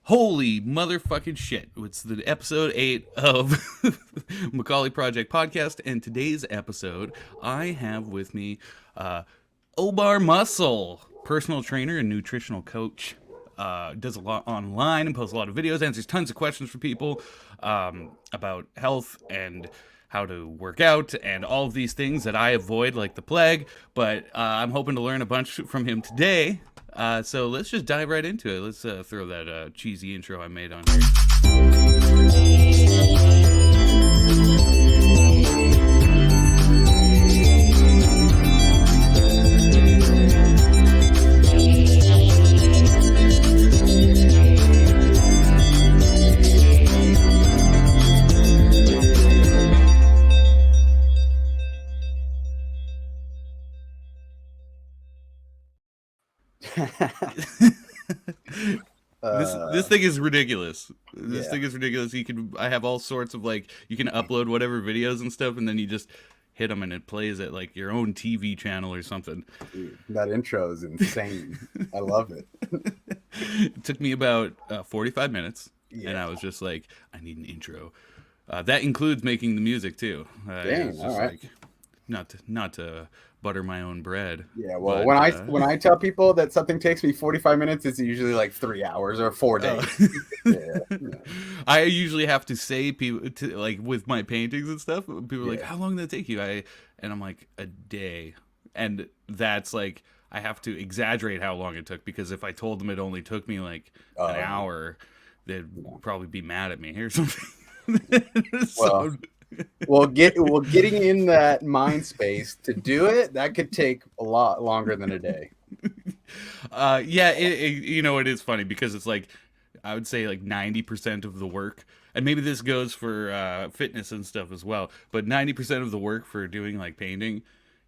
Holy motherfucking shit. It's the episode 8 of Macauley Project Podcast, and today's episode, I have with me OBARMuscle, personal trainer and nutritional coach. Does a lot online and posts a lot of videos, answers tons of questions for people about health and how to work out and all of these things that I avoid like the plague. But I'm hoping to learn a bunch from him today. So let's just dive right into it. Let's throw that cheesy intro I made on This thing is ridiculous. This thing is ridiculous. I have all sorts of you can upload whatever videos and stuff, and then you just hit them and it plays at like your own TV channel or something. Dude, that intro is insane. I love it. It took me about 45 minutes, and I was just like, I need an intro. That includes making the music too. Dang, just all right. Not to butter my own bread. Yeah, well, but, when I tell people that something takes me 45 minutes, it's usually like 3 hours or 4 days. Yeah. I usually have to say people to, like with my paintings and stuff. People are like, "How long did that take you?" And I'm like, "A day," and that's like I have to exaggerate how long it took, because if I told them it only took me like an hour, they'd probably be mad at me or something. Getting in that mind space to do it, that could take a lot longer than a day. It is funny because it's like, I would say like 90% of the work, and maybe this goes for fitness and stuff as well, but 90% of the work for doing like painting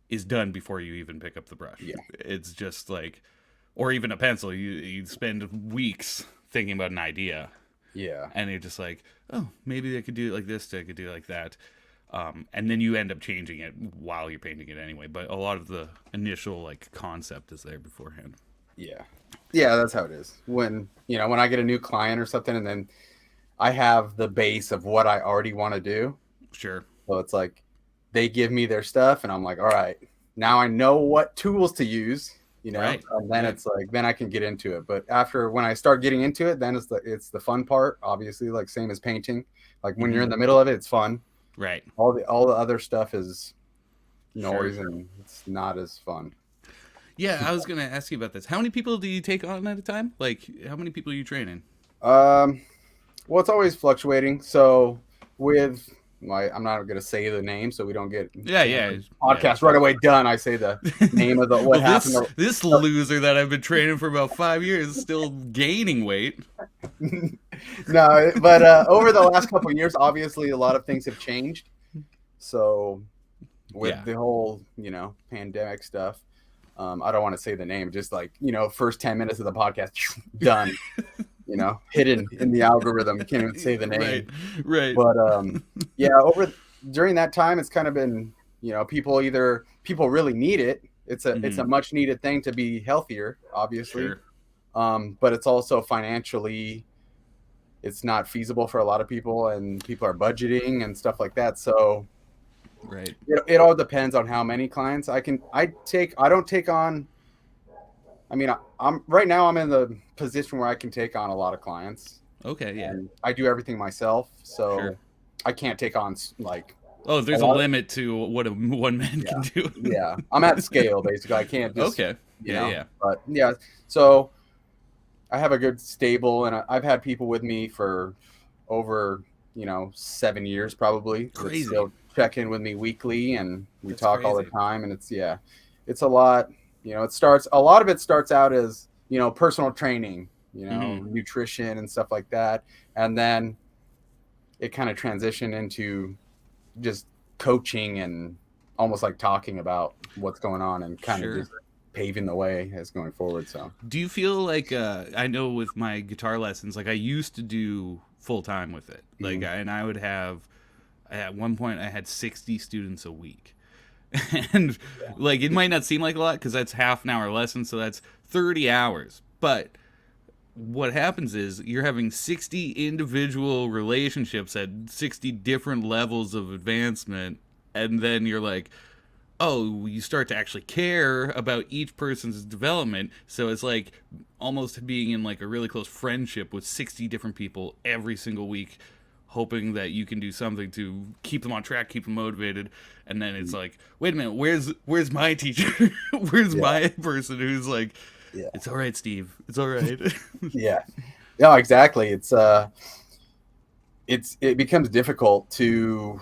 is done before you even pick up the brush. Yeah. It's just like, or even a pencil, you spend weeks thinking about an idea. Yeah. And you're just like, oh, maybe I could do it like this, I could do it like that. And then you end up changing it while you're painting it anyway. But a lot of the initial like concept is there beforehand. Yeah. Yeah, that's how it is. When I get a new client or something, and then I have the base of what I already want to do. Sure. So it's like they give me their stuff and I'm like, all right, now I know what tools to use, right. And then it's like, then I can get into it. But when I start getting into it, then it's the fun part, obviously, like same as painting. Like when you're in the middle of it, it's fun. Right. All the other stuff is noise, and it's not as fun. Yeah, I was going to ask you about this. How many people do you take on at a time? Like, how many people are you training? Well, it's always fluctuating. So with I'm not going to say the name so we don't get podcast right away done. I say the name of what happened. This loser that I've been training for about 5 years is still gaining weight. No, but over the last couple of years, obviously a lot of things have changed. So with the whole, pandemic stuff, I don't want to say the name, just like, first 10 minutes of the podcast, done. Hidden in the algorithm. Can't even say the name. Right. But during that time, it's kind of been, people really need it. It's a much needed thing to be healthier, obviously. Sure. But it's also financially, it's not feasible for a lot of people, and people are budgeting and stuff like that. So right. It all depends on how many clients I don't take on. I mean, I'm in the position where I can take on a lot of clients. Okay, yeah. And I do everything myself, so I can't take on like. Oh, there's a limit to what one man can do. Yeah, I'm at scale basically. I can't just. Okay. Yeah. But yeah, so I have a good stable, and I've had people with me for over 7 years probably. Crazy. Still check in with me weekly, and we talk all the time, and it's a lot. A lot of it starts out as, personal training, nutrition and stuff like that. And then it kind of transitioned into just coaching and almost like talking about what's going on and kind of just paving the way as going forward. So do you feel like, I know with my guitar lessons, like I used to do full time with it. Like, and I would have, at one point I had 60 students a week. And like, it might not seem like a lot because that's half an hour lesson, so that's 30 hours. But what happens is you're having 60 individual relationships at 60 different levels of advancement, and then you're like, oh, you start to actually care about each person's development. So it's like almost being in like a really close friendship with 60 different people every single week, hoping that you can do something to keep them on track, keep them motivated. And then it's like, wait a minute, where's my teacher? Where's my person who's like, it's all right, Steve, it's all right. Yeah, no, exactly. It becomes difficult to,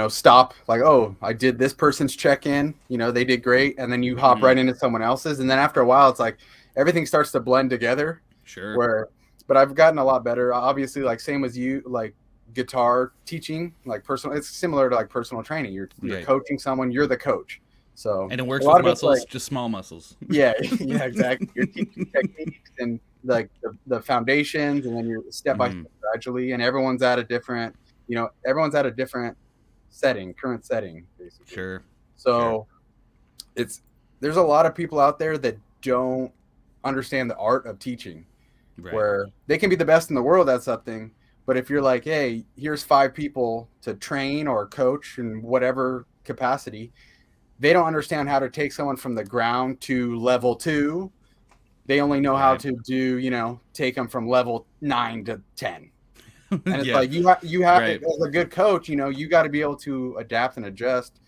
stop, like, oh, I did this person's check-in, they did great, and then you hop right into someone else's, and then after a while it's like everything starts to blend together. Sure. But I've gotten a lot better, obviously, like same as you, like guitar teaching, like personal, it's similar to like personal training. You're coaching someone, you're the coach. So and it works with muscles, like, just small muscles. Yeah, exactly. You're teaching techniques and like the foundations, and then you're step by step gradually, and everyone's at a different current setting, basically. Sure. So there's a lot of people out there that don't understand the art of teaching, where they can be the best in the world at something, but if you're like, hey, here's 5 people to train or coach in whatever capacity, they don't understand how to take someone from the ground to level 2. They only know how to do, take them from level 9 to 10. And it's like you have as a good coach, you got to be able to adapt and adjust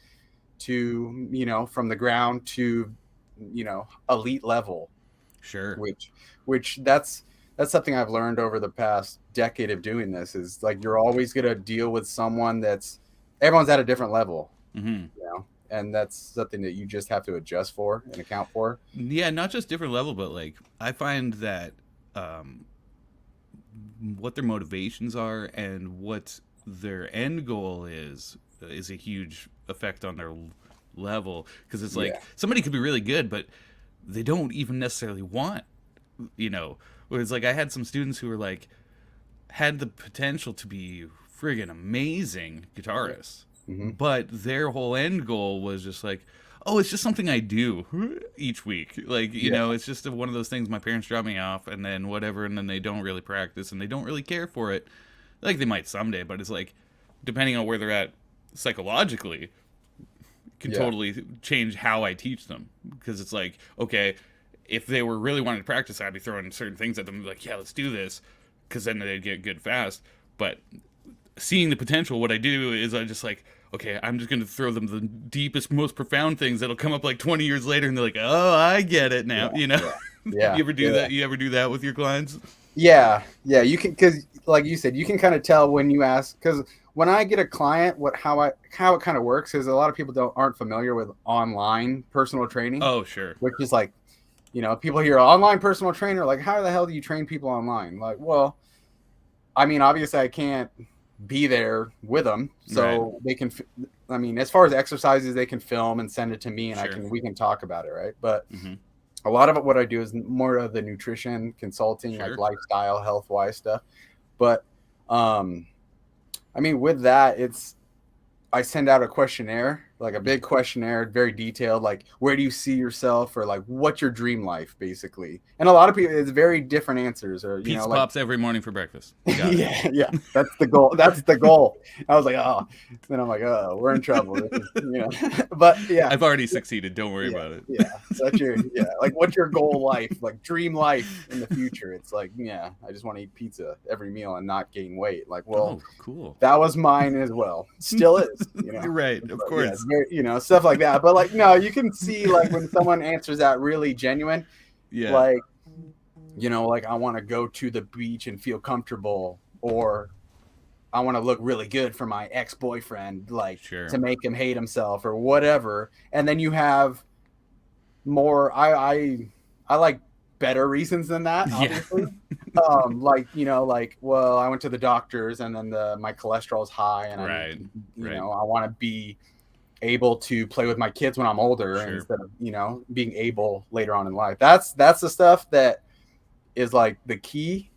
to, from the ground to, elite level. Sure. Which that's something I've learned over the past decade of doing this, is like you're always going to deal with someone everyone's at a different level, and that's something that you just have to adjust for and account for. Yeah, not just different level, but like I find that what their motivations are and what their end goal is a huge effect on their level, because it's like somebody could be really good, but they don't even necessarily want, whereas like I had some students who were like had the potential to be friggin' amazing guitarists, but their whole end goal was just like, oh, it's just something I do each week. Like, it's just one of those things my parents drop me off and then whatever, and then they don't really practice and they don't really care for it. Like, they might someday, but it's like, depending on where they're at psychologically, can totally change how I teach them. Because it's like, okay, if they were really wanting to practice, I'd be throwing certain things at them, like, yeah, let's do this, because then they'd get good fast. But seeing the potential, what I do is I just like, okay, I'm just going to throw them the deepest, most profound things that'll come up like 20 years later, and they're like, oh, I get it now, Yeah. You ever do that? You ever do that with your clients? Yeah, you can, because like you said, you can kind of tell when you ask, because when I get a client, how it kind of works is a lot of people aren't familiar with online personal training. Oh, sure. Which is like, people hear online personal trainer, like, how the hell do you train people online? Like, well, I mean, obviously I can't be there with them, so they can, I mean, as far as exercises, they can film and send it to me, and we can talk about it, right? But a lot of what I do is more of the nutrition consulting, like lifestyle, health-wise stuff. But I mean, with that, I send out a questionnaire, like a big questionnaire, very detailed, like, where do you see yourself, or like, what's your dream life, basically. And a lot of people, it's very different answers, or pizza pops every morning for breakfast. Yeah, that's the goal. That's the goal. I was like, oh, then I'm like, oh, we're in trouble. But yeah, I've already succeeded. Don't worry about it. Like, what's your goal life, like dream life in the future? It's like, I just want to eat pizza every meal and not gain weight. Like, well, cool. That was mine as well. Still is. Right, of course. Very, stuff like that. But like, no, you can see like when someone answers that really genuine, like, like, I want to go to the beach and feel comfortable, or I want to look really good for my ex-boyfriend, like to make him hate himself or whatever. And then you have more, I like better reasons than that, obviously. Like, well, I went to the doctors and then my cholesterol's high, and I want to be able to play with my kids when I'm older, instead of, being able later on in life. That's the stuff that is like the key.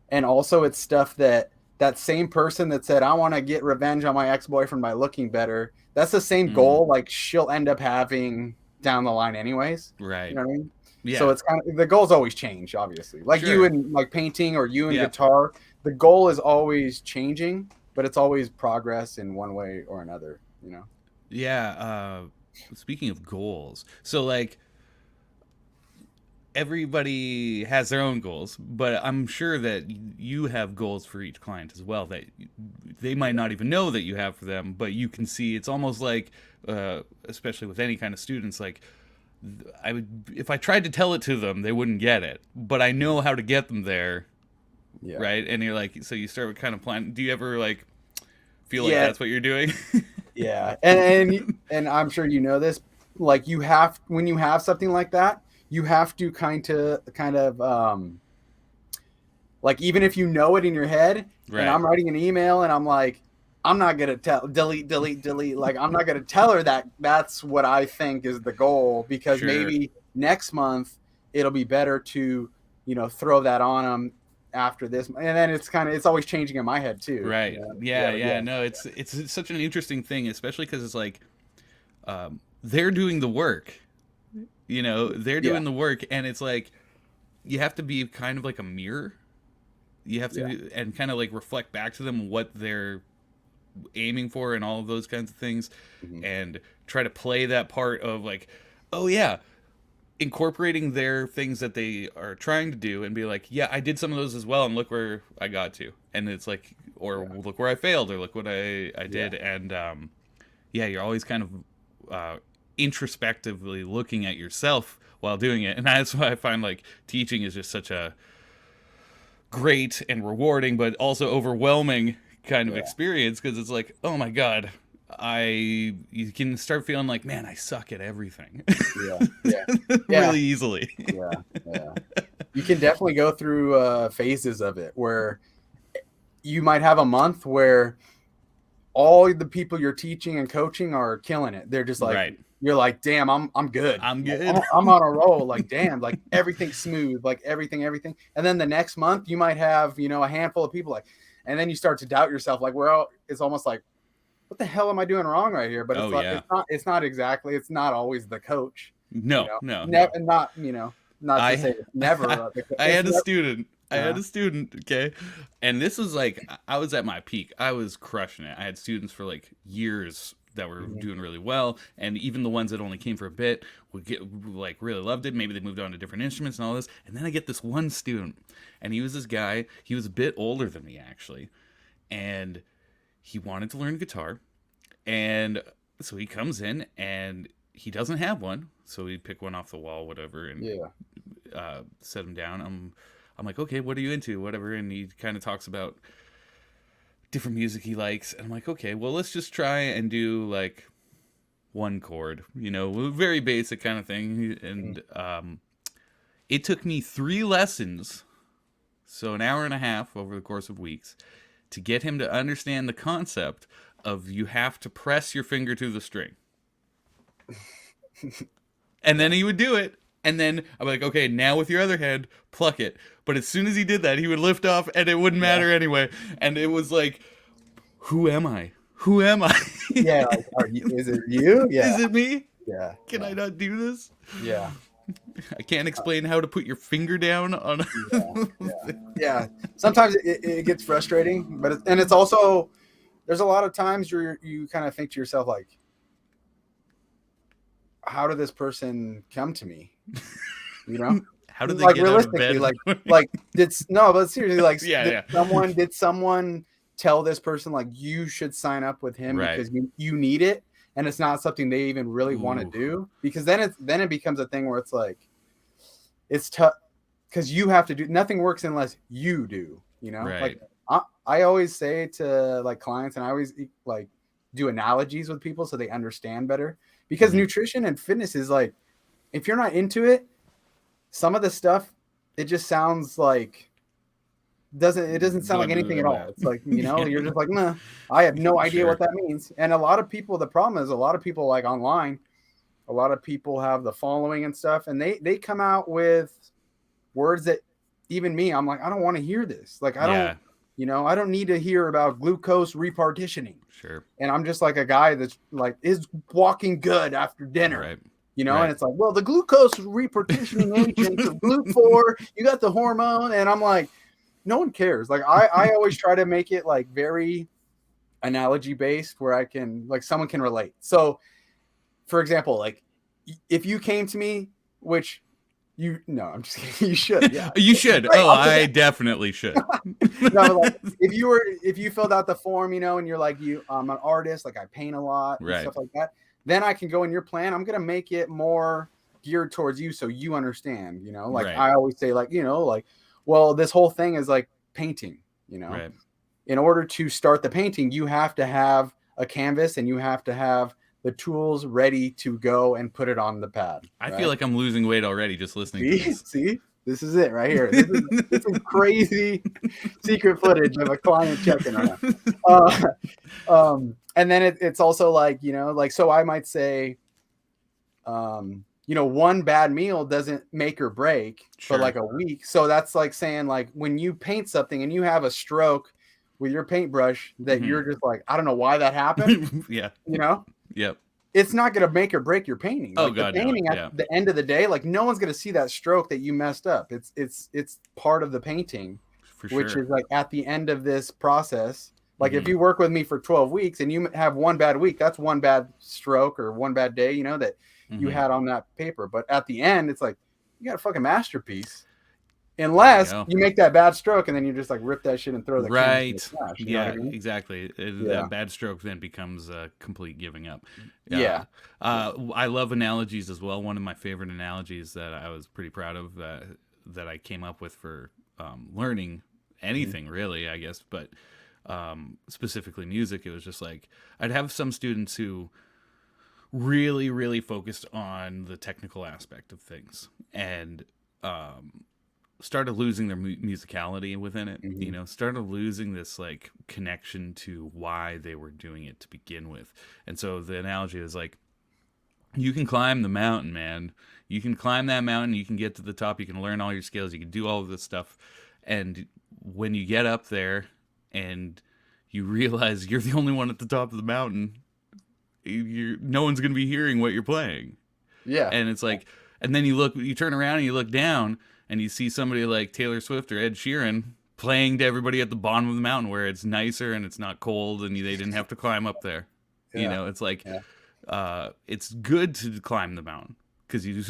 And also it's stuff that same person that said, I want to get revenge on my ex-boyfriend by looking better, that's the same goal, like, she'll end up having down the line anyways. Right. You know what I mean? Yeah. So it's kind of, the goals always change, obviously. Like Sure. you in like painting or you in Yeah. guitar, the goal is always changing, but it's always progress in one way or another, you know? Yeah. Speaking of goals, so like everybody has their own goals, but I'm sure that you have goals for each client as well that they might not even know that you have for them, but you can see. It's almost like, especially with any kind of students, like I would, if I tried to tell it to them, they wouldn't get it, but I know how to get them there, Yeah. right? And you're like, so you start with kind of plan. Do you ever like feel like Yeah. that's what you're doing? Yeah. And I'm sure you know this, like you have, when you have something like that, you have to kind of like, even if you know it in your head, Right. and I'm writing an email and I'm like, I'm not going to tell, delete. Like, I'm not going to tell her that that's what I think is the goal, because Sure. maybe next month it'll be better to, you know, throw that on them after this. And then it's always changing in my head too. Right. You know? Yeah. No, it's such an interesting thing, especially because it's like they're doing the work. You know, they're doing the work, and it's like you have to be kind of like a mirror. You have to and kind of like reflect back to them what they're aiming for and all of those kinds of things, and try to play that part of like, oh yeah, incorporating their things that they are trying to do and be like, yeah, I did some of those as well, and look where I got to. And it's like, or look where I failed, or look what I did. And yeah, you're always kind of introspectively looking at yourself while doing it. And that's why I find like teaching is just such a great and rewarding but also overwhelming kind of experience, because it's like, oh my god, you can start feeling like, man, I suck at everything. Really easily. Yeah. You can definitely go through phases of it where you might have a month where all the people you're teaching and coaching are killing it. They're just like, you're like, damn, I'm good. I'm good. I'm on a roll. Like, damn, like everything's smooth, like everything. And then the next month you might have, you know, a handful of people like, and then you start to doubt yourself. Like, it's almost like, what the hell am I doing wrong right here? But it's not exactly, it's not always the coach. No, you know? No. Not, you know, not to say it's never. I had a student. Okay. And this was like, I was at my peak. I was crushing it. I had students for like years that were doing really well, and even the ones that only came for a bit would get like really loved it. Maybe they moved on to different instruments and all this. And then I get this one student, and he was this guy. He was a bit older than me actually, and he wanted to learn guitar. And so he comes in and he doesn't have one, so we pick one off the wall, whatever, and set him down. I'm like, okay, what are you into, whatever, and he kind of talks about different music he likes, and I'm like, okay, well, let's just try and do like one chord, you know, very basic kind of thing. And it took me 3 lessons, so an hour and a half over the course of weeks, to get him to understand the concept of you have to press your finger to the string. And then he would do it. And then I'm like, okay, now with your other hand, pluck it. But as soon as he did that, he would lift off, and it wouldn't matter anyway. And it was like, who am I? Who am I? Like, is it you? Yeah. Is it me? Yeah. Can I not do this? Yeah. I can't explain how to put your finger down on. Yeah. Sometimes it gets frustrating, but it's also, there's a lot of times where you kind of think to yourself like, how did this person come to me? You know, how did they like get out of bed? But seriously, like, did someone tell this person like you should sign up with him because you need it, and it's not something they even really want to do? Because then it becomes a thing where it's like, it's tough because you have to do, nothing works unless you do. You know, like I always say to like clients, and I always like do analogies with people so they understand better. Because nutrition and fitness is like, if you're not into it, some of the stuff, it just sounds like, it doesn't sound like anything at all. It's like, you know, you're just like, nah, I have no idea what that means. And a lot of people, the problem is a lot of people like online, a lot of people have the following and stuff, and they come out with words that even me, I'm like, I don't want to hear this. Like, I don't, you know, I don't need to hear about glucose repartitioning. Sure. And I'm just like a guy that's like, is walking good after dinner. Right. you know, Right. and it's like, well, the glucose repartitioning agent of GLUT4, you got the hormone. And I'm like, no one cares. Like I always try to make it like very analogy based where I can like someone can relate. So for example, like if you came to me, which no, I'm just kidding. You should, yeah. You should. Right, Oh, I definitely should. no, like if you filled out the form, you know, and you're like, I'm an artist, like I paint a lot and Right. stuff like that, then I can go in your plan. I'm gonna make it more geared towards you so you understand, you know. Like Right. I always say, like, you know, like, well, this whole thing is like painting, you know. Right. In order to start the painting, you have to have a canvas and you have to have the tools ready to go and put it on the pad. I feel like I'm losing weight already just listening to this. See, this is it right here. This is crazy secret footage of a client checking on it. And then it's also like, you know, like, so I might say, you know, one bad meal doesn't make or break for like a week. So that's like saying, like, when you paint something and you have a stroke with your paintbrush that you're just like, I don't know why that happened. Yeah. You know? Yep. It's not going to make or break your painting. Oh, like God, the painting no. at the end of the day, like no one's going to see that stroke that you messed up. It's part of the painting, which is like at the end of this process. Like if you work with me for 12 weeks and you have one bad week, that's one bad stroke or one bad day, you know, that you had on that paper. But at the end, it's like, you got a fucking masterpiece. Unless you make that bad stroke and then you just like rip that shit and throw the right. In the trash, you yeah, know what I mean? exactly. That bad stroke then becomes a complete giving up. Yeah. I love analogies as well. One of my favorite analogies that I was pretty proud of that I came up with for learning anything really, I guess, but specifically music, it was just like I'd have some students who really, really focused on the technical aspect of things and started losing their musicality within it, you know, started losing this like connection to why they were doing it to begin with. And so the analogy is like, you can climb the mountain, man. You can climb that mountain, you can get to the top, you can learn all your skills, you can do all of this stuff. And when you get up there and you realize you're the only one at the top of the mountain, no one's going to be hearing what you're playing. Yeah. And it's like, and then you turn around and you look down and you see somebody like Taylor Swift or Ed Sheeran playing to everybody at the bottom of the mountain where it's nicer and it's not cold and they didn't have to climb up there. Yeah. You know, it's like, it's good to climb the mountain because you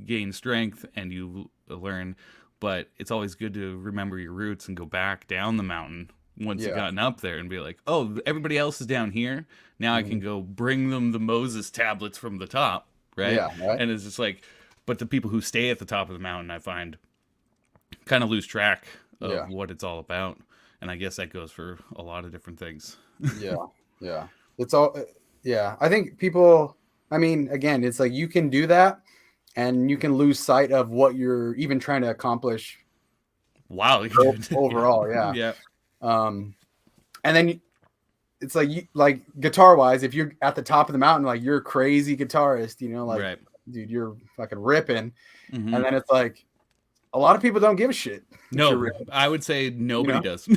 gain strength and you learn, but it's always good to remember your roots and go back down the mountain once you've gotten up there and be like, oh, everybody else is down here. Now I can go bring them the Moses tablets from the top. Right? Yeah. Right. And it's just like, but the people who stay at the top of the mountain, I find, kind of lose track of what it's all about. And I guess that goes for a lot of different things. Yeah. It's all, I think people, I mean, again, it's like you can do that and you can lose sight of what you're even trying to accomplish. Wow. Overall. Yeah. And then it's like guitar wise, if you're at the top of the mountain, like you're a crazy guitarist, you know, like, dude, you're fucking ripping. And then it's like, a lot of people don't give a shit. No, I would say nobody does.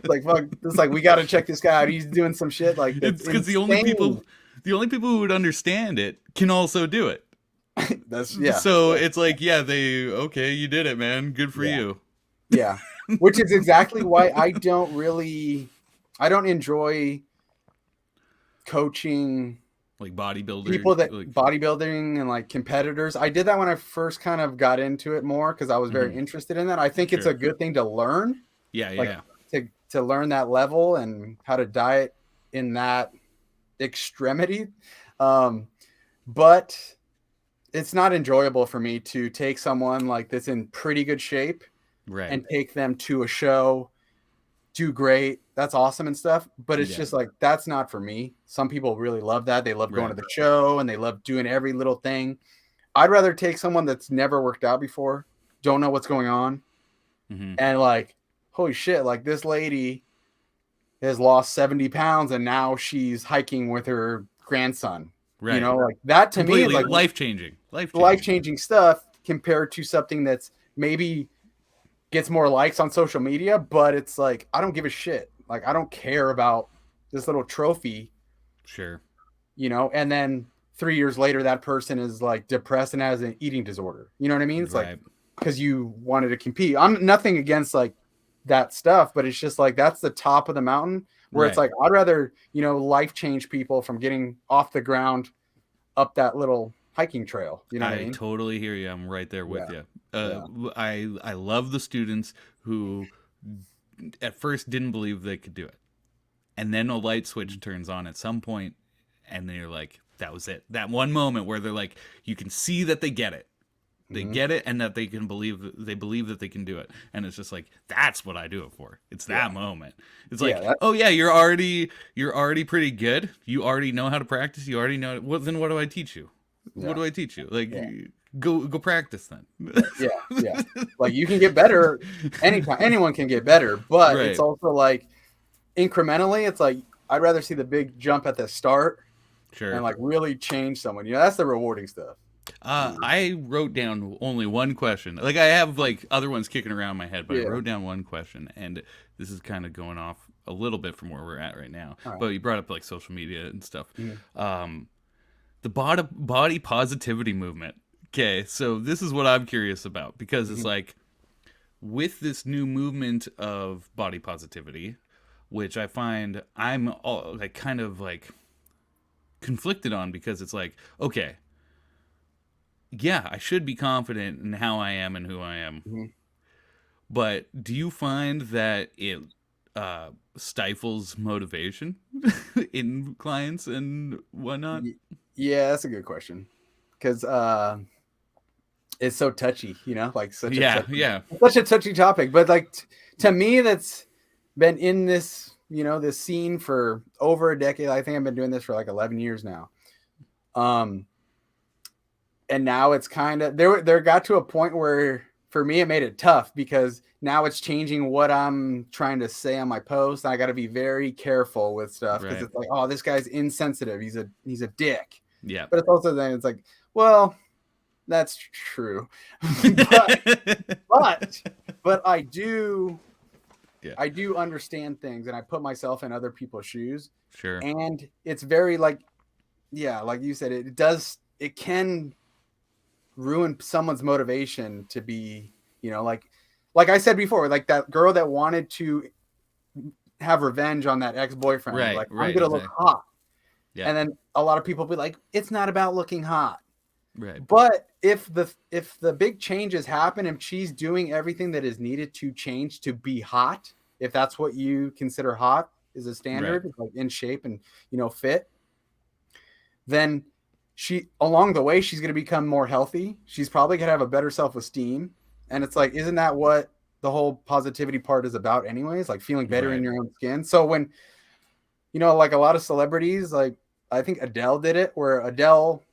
Like, fuck, it's like, we got to check this guy out. He's doing some shit like that. It's because the only people who would understand it can also do it. So it's like, you did it, man. Good for you. Yeah. Which is exactly why I don't enjoy coaching like bodybuilders, people that bodybuilding and like competitors. I did that when I first kind of got into it more because I was very interested in that. I think it's a good thing to learn. To learn that level and how to diet in that extremity. But it's not enjoyable for me to take someone like that's in pretty good shape and take them to a show, do great. That's awesome and stuff. But it's just like, that's not for me. Some people really love that. They love going to the show and they love doing every little thing. I'd rather take someone that's never worked out before, don't know what's going on. And like, holy shit, like this lady has lost 70 pounds and now she's hiking with her grandson. You know, like that to me is like life-changing stuff compared to something that's maybe gets more likes on social media, but it's like, I don't give a shit. Like, I don't care about this little trophy. Sure. You know, and then 3 years later, that person is like depressed and has an eating disorder. You know what I mean? It's like, because you wanted to compete. I'm nothing against like that stuff, but it's just like, that's the top of the mountain where it's like, I'd rather, life change people from getting off the ground up that little hiking trail. You know what I mean? Totally hear you. I'm right there with you. Yeah. I love the students who at first didn't believe they could do it, and then a light switch turns on at some point, and they're like, that was it. That one moment where they're like, you can see that they get it. They get it, and that they believe that they can do it, and it's just like, that's what I do it for. It's that moment. It's like, oh yeah, you're already pretty good. You already know how to practice. You already know. Well, then what do I teach you? What do I teach you? Like, go practice then. Yeah. Like, you can get better anytime. Anyone can get better, but it's also like incrementally. It's like, I'd rather see the big jump at the start, and like really change someone. That's the rewarding stuff. I wrote down only one question. Like, I have like other ones kicking around my head, but I wrote down one question, and this is kind of going off a little bit from where we're at right now. But you brought up like social media and stuff. The body positivity movement. Okay, so this is what I'm curious about, because it's like, with this new movement of body positivity, which I find I'm all like kind of like conflicted on, because it's like, okay, yeah, I should be confident in how I am and who I am. But do you find that it stifles motivation in clients and whatnot? Yeah, that's a good question. Because it's so touchy, like such a touchy topic. But like to me, that's been in this, this scene for over a decade. I think I've been doing this for like 11 years now. And now it's kind of there got to a point where for me it made it tough, because now it's changing what I'm trying to say on my post. I got to be very careful with stuff, because it's like, oh, this guy's insensitive. He's a dick. Yeah. But it's also then it's like, well, that's true. but I do understand things, and I put myself in other people's shoes. Sure. And it's very like you said, it can ruin someone's motivation to be, like I said before, like that girl that wanted to have revenge on that ex-boyfriend. I'm gonna look hot. Yeah. And then a lot of people be like, it's not about looking hot. Right. But if the big changes happen, and she's doing everything that is needed to change to be hot, if that's what you consider hot is a standard, like in shape and, fit, then along the way, she's going to become more healthy. She's probably going to have a better self-esteem. And it's like, isn't that what the whole positivity part is about anyways? Like feeling better in your own skin. So when, like a lot of celebrities, like I think Adele did it, where Adele,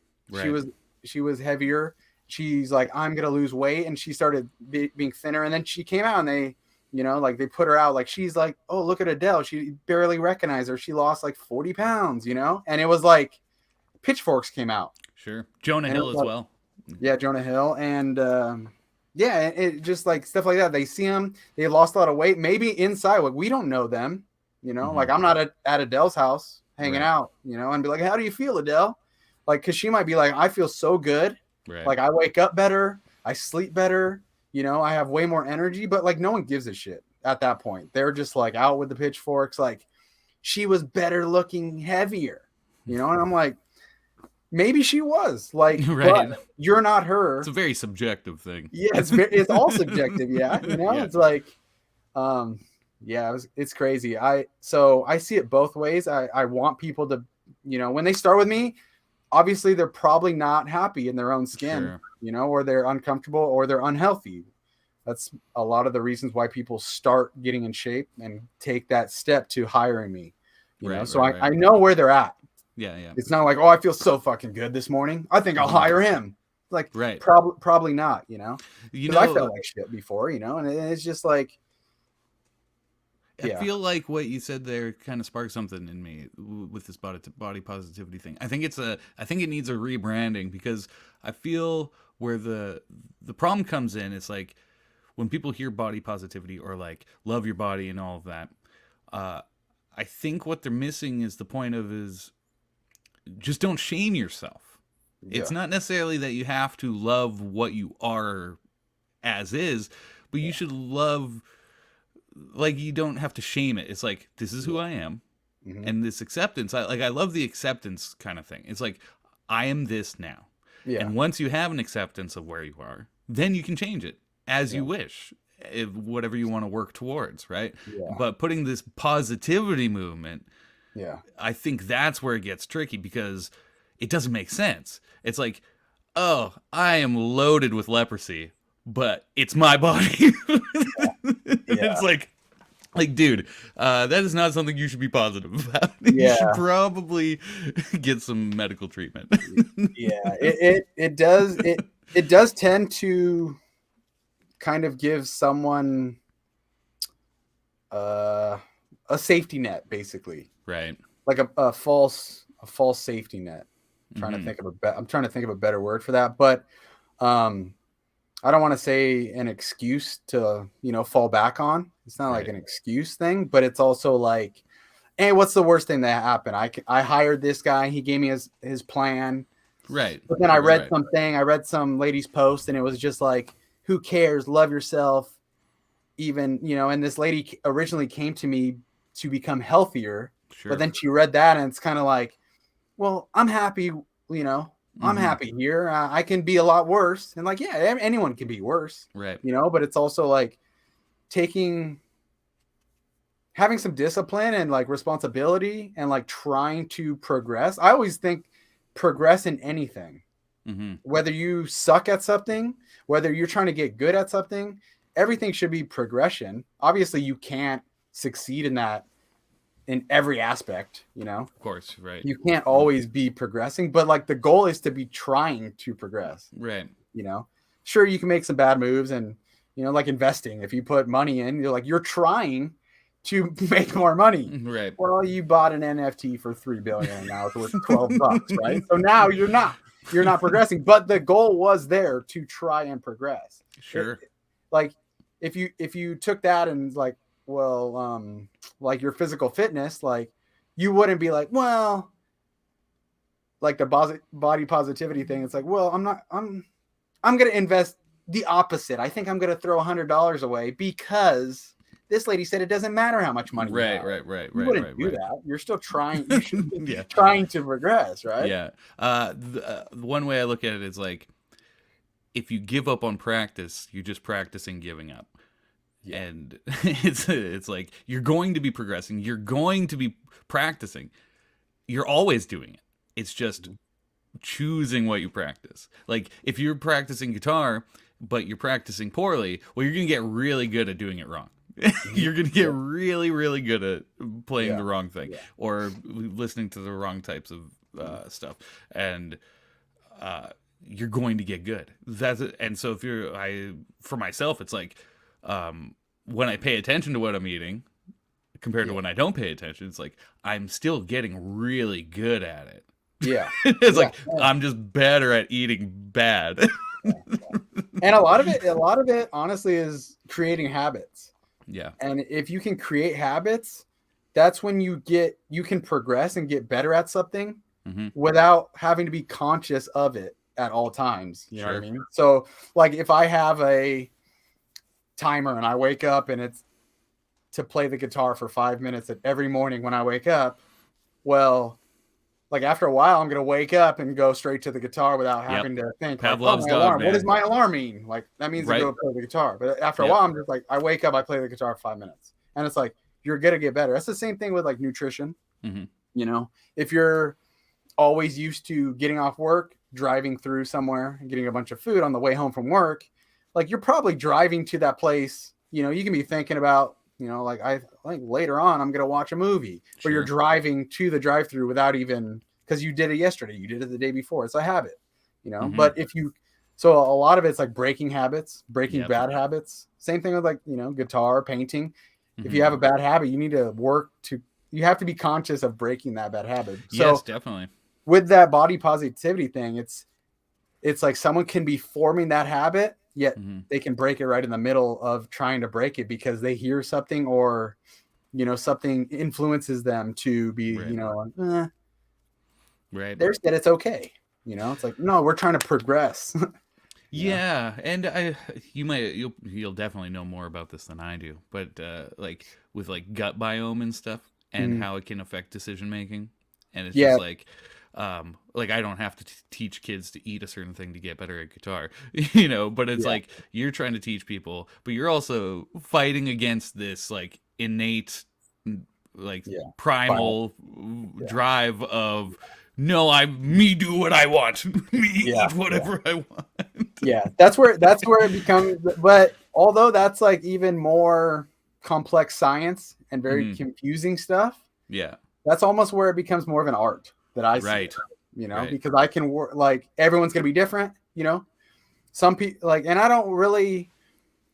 she was heavier. She's like, I'm going to lose weight. And she started being thinner. And then she came out, and they, like they put her out, like, she's like, oh, look at Adele. She barely recognized her. She lost like 40 pounds, and it was like, pitchforks came out. Sure. Jonah Hill as well. Yeah, Jonah Hill. And it just like stuff like that. They see them, they lost a lot of weight. Maybe inside, like, we don't know them, like I'm not at Adele's house hanging out, and be like, how do you feel, Adele? Like, because she might be like, I feel so good. Like, I wake up better. I sleep better. I have way more energy. But like, no one gives a shit at that point. They're just like out with the pitchforks. Like, she was better looking, heavier, and I'm like, maybe she was, like, but you're not her. It's a very subjective thing. Yeah, it's all subjective. Yeah, It's like, it's crazy. So I see it both ways. I want people to, when they start with me, obviously they're probably not happy in their own skin, or they're uncomfortable, or they're unhealthy. That's a lot of the reasons why people start getting in shape and take that step to hiring me. I know where they're at. Yeah, yeah. It's not like, oh, I feel so fucking good this morning, I think I'll hire him. Like, probably not, because I felt like shit before, and it's just like, I feel like what you said there kind of sparked something in me with this body positivity thing. I think it needs a rebranding, because I feel where the problem comes in, it's like when people hear body positivity or like love your body and all of that, I think what they're missing is the point of is just don't shame yourself. It's Yeah. not necessarily that you have to love what you are as is, but you should love, like, you don't have to shame it. It's like, this is who I am. Hmm. And this acceptance, I love the acceptance kind of thing. It's like, I am this now. Yeah. And once you have an acceptance of where you are, then you can change it as Yeah. you wish, if, whatever you want to work towards, right? Yeah. But putting this positivity movement, Yeah. I think that's where it gets tricky because it doesn't make sense. It's like, oh, I am loaded with leprosy, but it's my body. Yeah. It's like, dude, that is not something you should be positive about. You should Yeah. probably get some medical treatment. Yeah. It does tend to kind of give someone uh, a safety net, basically, Right. like a false safety net. Mm-hmm. I'm trying to think of a better word for that, but um, I don't want to say an excuse to fall back on. It's not like Right. an excuse thing, but it's also like, hey, what's the worst thing that happened? I hired this guy. He gave me his plan. Right. But then I Right. Right. read Right. something. I read some lady's post, and it was just like, who cares? Love yourself. Even, and this lady originally came to me to become healthier, but Sure. then she read that, and it's kind of like, well, I'm happy. You know, I'm Mm-hmm. happy here. I can be a lot worse, and like, yeah, anyone can be worse. Right. But it's also like taking having some discipline and like responsibility and like trying to progress. I always think progress in anything, Mm-hmm. whether you suck at something, whether you're trying to get good at something, everything should be progression. Obviously, you can't succeed in that in every aspect, Of course. Right. You can't always be progressing, but like the goal is to be trying to progress, Right. you know. Sure, you can make some bad moves and like investing. If you put money in, you're trying to make more money. Right. Well, you bought an NFT for 3 billion and now it's worth $12, right? So now you're not progressing, but the goal was there to try and progress. Sure. Like if you took that and like, well, like your physical fitness, like you wouldn't be like, well, like the body positivity thing. It's like, well, I'm going to invest the opposite. I think I'm going to throw $100 away because this lady said it doesn't matter how much money you Right. have. Right. Right. You Right. wouldn't Right. do Right. that. You're still trying. You should be Yeah. trying to progress, right? Yeah. One way I look at it is like, if you give up on practice, you're just practicing giving up. Yeah. And it's like, you're going to be progressing. You're going to be practicing. You're always doing it. It's just choosing what you practice. Like, if you're practicing guitar, but you're practicing poorly, well, you're going to get really good at doing it wrong. You're going to get really, really good at playing the wrong thing or listening to the wrong types of stuff. And you're going to get good. That's it. And so for myself, it's like, when I pay attention to what I'm eating compared to when I don't pay attention, it's like, I'm still getting really good at it. Yeah. It's like, I'm just better at eating bad. And a lot of it honestly is creating habits. Yeah. And if you can create habits, that's when you can progress and get better at something without having to be conscious of it at all times. You know what I mean? So like if I have a timer and I wake up and it's to play the guitar for 5 minutes every morning when I wake up, well, like after a while, I'm going to wake up and go straight to the guitar without having to think, like, Pavlov's my dog, alarm. man. What does my alarm mean? Like, that means to go play the guitar. But after a while, I'm just like, I wake up, I play the guitar for 5 minutes. And it's like, you're going to get better. That's the same thing with like nutrition. If you're always used to getting off work, driving through somewhere and getting a bunch of food on the way home from work, like you're probably driving to that place. You can be thinking about, like I think later on I'm going to watch a movie, but you're driving to the drive-through without even, because you did it yesterday, you did it the day before. It's a habit, but so a lot of it's like breaking habits, breaking bad habits. Same thing with like, guitar, painting. If you have a bad habit, you need to you have to be conscious of breaking that bad habit. So yes, definitely. With that body positivity thing, it's like someone can be forming that habit, yet they can break it right in the middle of trying to break it because they hear something or, something influences them to be, right. There's that it's okay. You know, it's like, no, we're trying to progress. Yeah, and you'll definitely know more about this than I do, but like with like gut biome and stuff and Mm. how it can affect decision making, and it's Yeah. just like I don't have to teach kids to eat a certain thing to get better at guitar, you know, but it's Yeah. like you're trying to teach people, but you're also fighting against this like innate like Yeah. primal Yeah. drive of no, me do what I want. Me Yeah. eat whatever I want. Yeah. That's where it becomes, but although that's like even more complex science and very Mhm. confusing stuff, Yeah. that's almost where it becomes more of an art that I see Right. it, you know, Right. because I can work, like everyone's going to be different, you know, some people like, and I don't really,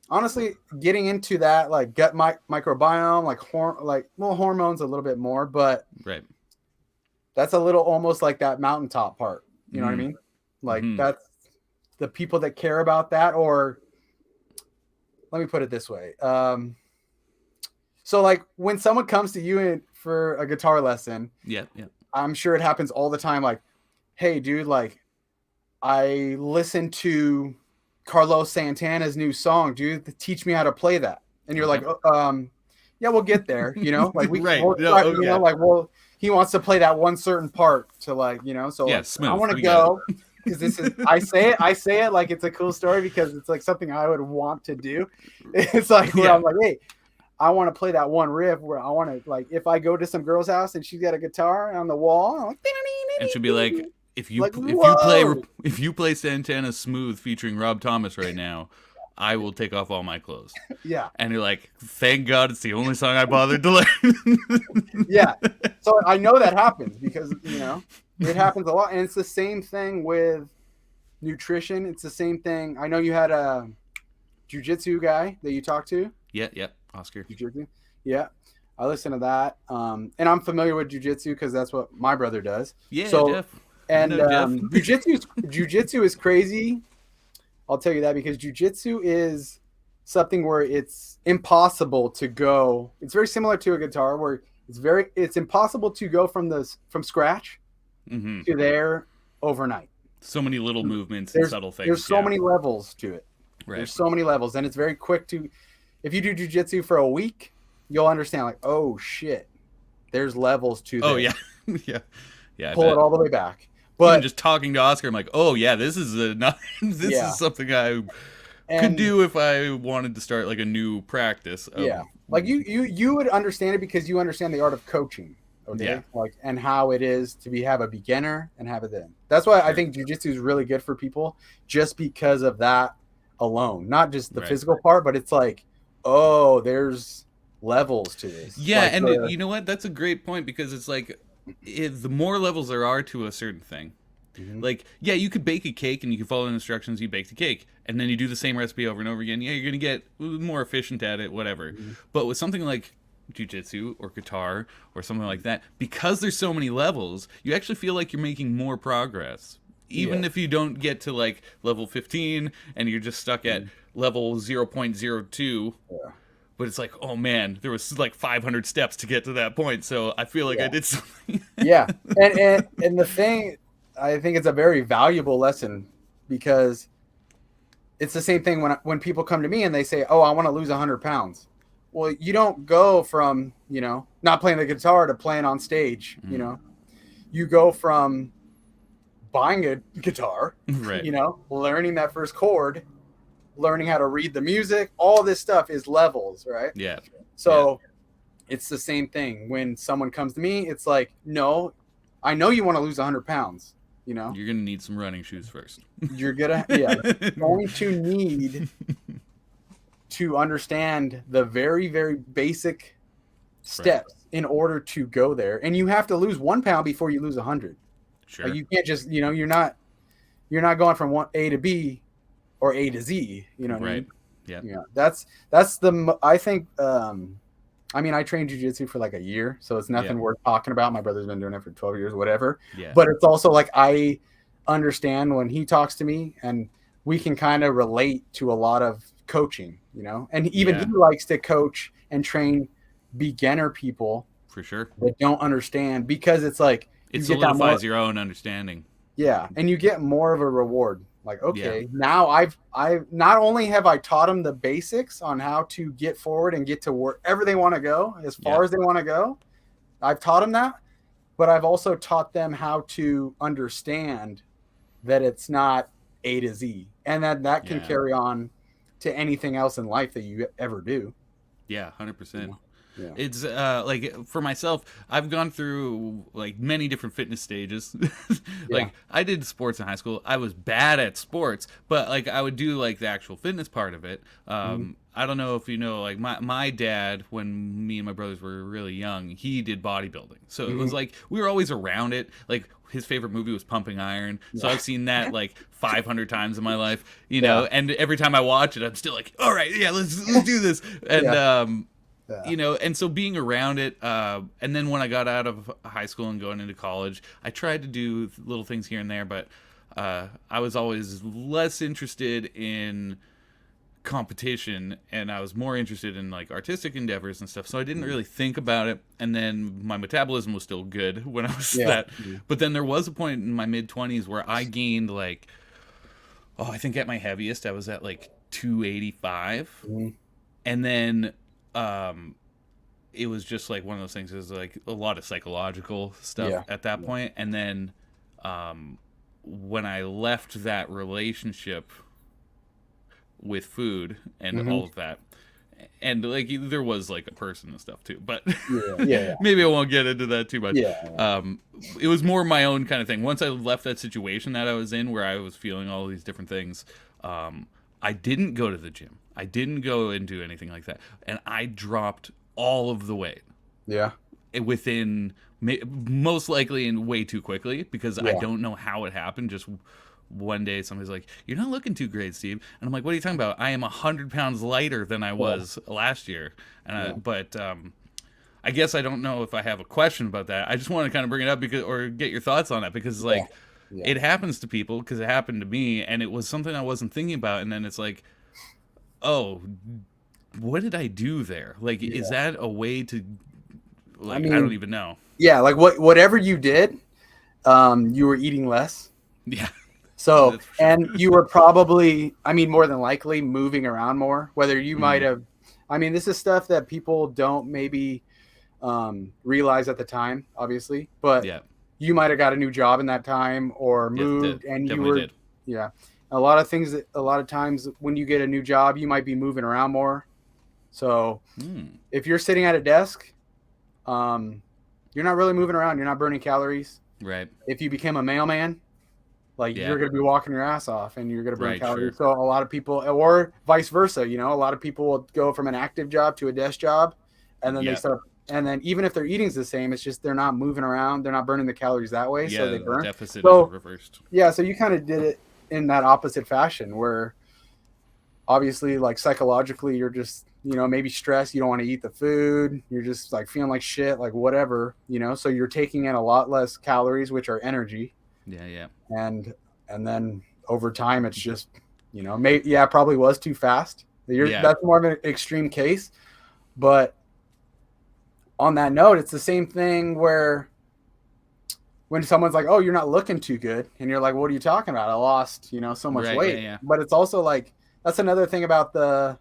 honestly, getting into that, like gut microbiome, like hormones a little bit more, but Right. that's a little almost like that mountaintop part. You know what I Mm. mean? Like Hmm. that's the people that care about that, or let me put it this way. So like when someone comes to you for a guitar lesson, Yeah. Yeah. I'm sure it happens all the time. Like, hey, dude, like I listened to Carlos Santana's new song, dude. Teach me how to play that. And you're Okay. like, yeah, we'll get there. You know, like Right. we'll No. try, Oh you know, yeah. like, well, he wants to play that one certain part to like, you know, so Yeah. like, I Smooth. want to We got go because this is, I say it like it's a cool story because it's like something I would want to do. It's like it. where Yeah. I'm like, hey, I want to play that one riff where I want to like, if I go to some girl's house and she's got a guitar on the wall, I'm like, And she'll be like, like, whoa. if you play Santana Smooth featuring Rob Thomas right now, I will take off all my clothes. Yeah. And you're like, thank God it's the only song I bothered to learn. Yeah. So I know that happens because, you know, it happens a lot. And it's the same thing with nutrition. It's the same thing. I know you had a jujitsu guy that you talked to. Yeah. Yeah. Oscar. Jiu-jitsu. Yeah. I listen to that. And I'm familiar with jujitsu because that's what my brother does. Yeah, So, Jeff. and Jeff. jujitsu is crazy. I'll tell you that because jujitsu is something where it's impossible to go. It's very similar to a guitar where it's impossible to go from scratch Mm-hmm. to there overnight. So many little movements and subtle things. There's so many levels to it. Right. There's so many levels, and it's very quick to. If you do jujitsu for a week, you'll understand. Like, oh shit, there's levels to this. Oh yeah, yeah, yeah. Pull it all the way back. But even just talking to Oscar, I'm like, oh yeah, this is is something I could do if I wanted to start like a new practice. Yeah, like you would understand it because you understand the art of coaching. Okay, yeah. Like and how it is to have a beginner and have it then. That's why I think jiu-jitsu is really good for people, just because of that alone. Not just the physical part, but it's like, oh, there's levels to this. Yeah, like and you know what? That's a great point because it's like the more levels there are to a certain thing. Mm-hmm. Like, yeah, you could bake a cake and you can follow the instructions, you bake the cake, and then you do the same recipe over and over again. Yeah, you're going to get more efficient at it, whatever. Mm-hmm. But with something like jiu-jitsu or guitar or something like that, because there's so many levels, you actually feel like you're making more progress. Even if you don't get to like level 15 and you're just stuck at level 0.02. Yeah. But it's like, oh man, there was like 500 steps to get to that point. So I feel like I did something. Yeah. And the thing, I think it's a very valuable lesson because it's the same thing when people come to me and they say, oh, I want to lose 100 pounds. Well, you don't go from, you know, not playing the guitar to playing on stage, you know. You go from buying a guitar, you know, learning that first chord, learning how to read the music, all this stuff is levels, right? Yeah. So it's the same thing. When someone comes to me, it's like, no, I know you want to lose 100 pounds, you know? You're going to need some running shoes first. You're going to need to understand the very, very basic steps in order to go there. And you have to lose 1 pound before you lose 100. Sure. Like you can't just, you know, you're not going from A to B or A to Z, you know what I mean? Yeah. Yeah. That's I think, I mean, I trained jiu-jitsu for like a year, so it's nothing worth talking about. My brother's been doing it for 12 years, whatever. Yeah. But it's also like, I understand when he talks to me and we can kind of relate to a lot of coaching, you know, and even he likes to coach and train beginner people for sure that don't understand, because it's like, it solidifies your own understanding. Yeah, and you get more of a reward. Like, Yeah. okay, now I've not only have I taught them the basics on how to get forward and get to wherever they want to go, as far as they want to go. I've taught them that, but I've also taught them how to understand that it's not A to Z, and that can Yeah. carry on to anything else in life that you ever do. Yeah, 100%. Yeah. It's like for myself, I've gone through like many different fitness stages. Yeah. Like I did sports in high school. I was bad at sports, but like I would do like the actual fitness part of it. I don't know if you know, like my dad, when me and my brothers were really young, he did bodybuilding. So it was like we were always around it. Like his favorite movie was Pumping Iron. So I've seen that like 500 times in my life, you know, and every time I watch it, I'm still like, all right, yeah, let's do this. And, you know, and so being around it, and then when I got out of high school and going into college, I tried to do little things here and there, but I was always less interested in competition, and I was more interested in like artistic endeavors and stuff. So I didn't really think about it, and then my metabolism was still good when I was that. But then there was a point in my mid-20s where I gained like, I think at my heaviest I was at like 285, and then it was just like one of those things. It was like a lot of psychological stuff at that point. And then when I left that relationship with food and all of that, and like there was like a person and stuff too, but maybe I won't get into that too much. It was more my own kind of thing. Once I left that situation that I was in where I was feeling all these different things, I didn't go to the gym. I didn't go and do anything like that. And I dropped all of the weight. Yeah. Within, most likely, and way too quickly, because I don't know how it happened. Just one day somebody's like, "You're not looking too great, Steve." And I'm like, "What are you talking about? I am 100 pounds lighter than I was last year." And but I guess I don't know if I have a question about that. I just want to kind of bring it up because, or get your thoughts on it, because like it happens to people, because it happened to me, and it was something I wasn't thinking about. And then it's like, oh, what did I do there? Like, is that a way to, like, I mean, I don't even know. Yeah, like whatever you did, you were eating less. Yeah. So, and you were probably, I mean, more than likely moving around more, whether you might have, I mean, this is stuff that people don't maybe realize at the time, obviously, but you might have got a new job in that time or moved and you were, a lot of things that a lot of times when you get a new job, you might be moving around more. So if you're sitting at a desk, you're not really moving around. You're not burning calories. Right. If you became a mailman, like you're going to be walking your ass off and you're going to burn calories. So a lot of people, or vice versa, you know, a lot of people will go from an active job to a desk job, and then they start. And then even if their eating's the same, it's just they're not moving around. They're not burning the calories that way. So they burn. The deficit is reversed. Yeah. So you kind of did it in that opposite fashion where obviously like psychologically you're just, you know, maybe stressed. You don't want to eat the food. You're just like feeling like shit, like whatever, you know, so you're taking in a lot less calories, which are energy. Yeah. And then over time, it's just, you know, it probably was too fast. That's more of an extreme case. But on that note, it's the same thing where when someone's like, "Oh, you're not looking too good," and you're like, "What are you talking about? I lost, you know, so much weight." Yeah. But it's also like that's another thing about the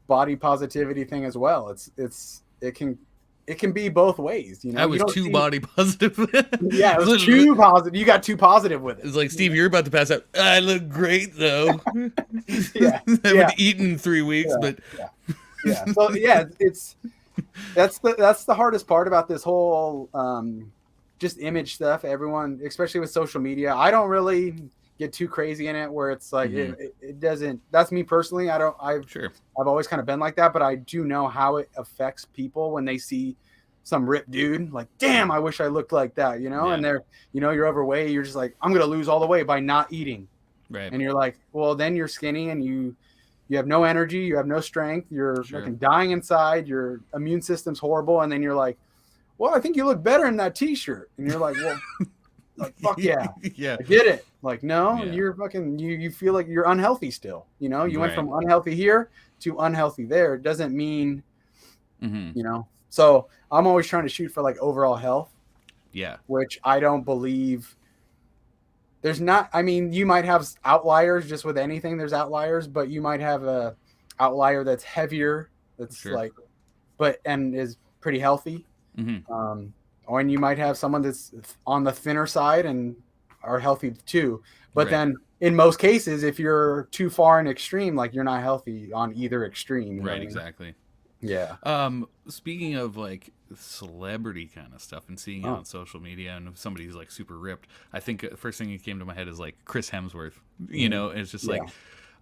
body positivity thing as well. It can be both ways, you know. I was too body positive. Yeah, it was too positive. You got too positive with it. It's like, Steve, you're about to pass out. I look great though. I haven't eaten in 3 weeks, but So that's the hardest part about this whole just image stuff. Everyone, especially with social media, I don't really get too crazy in it where it's like it doesn't. That's me personally. I've always kind of been like that, but I do know how it affects people when they see some ripped dude like, damn, I wish I looked like that, you know. And they're, you know, you're overweight, you're just like, I'm gonna lose all the weight by not eating, and you're like, well, then you're skinny and you have no energy, you have no strength, you're fucking dying inside, your immune system's horrible, and then you're like, well, I think you look better in that t-shirt, and you're like, well, like, fuck yeah, I get it. Like, no, you're fucking, you feel like you're unhealthy still, you know. You went from unhealthy here to unhealthy there. It doesn't mean you know. So I'm always trying to shoot for like overall health, which I don't believe there's not, I mean, you might have outliers. Just with anything, there's outliers, but you might have a outlier that's heavier, that's Sure. like, but and is pretty healthy. Or and you might have someone that's on the thinner side and are healthy too. But then in most cases, if you're too far in extreme, like you're not healthy on either extreme. Right, exactly. Yeah. Speaking of like celebrity kind of stuff and seeing it on social media, and if somebody's like super ripped, I think the first thing that came to my head is like Chris Hemsworth. You know, it's just like,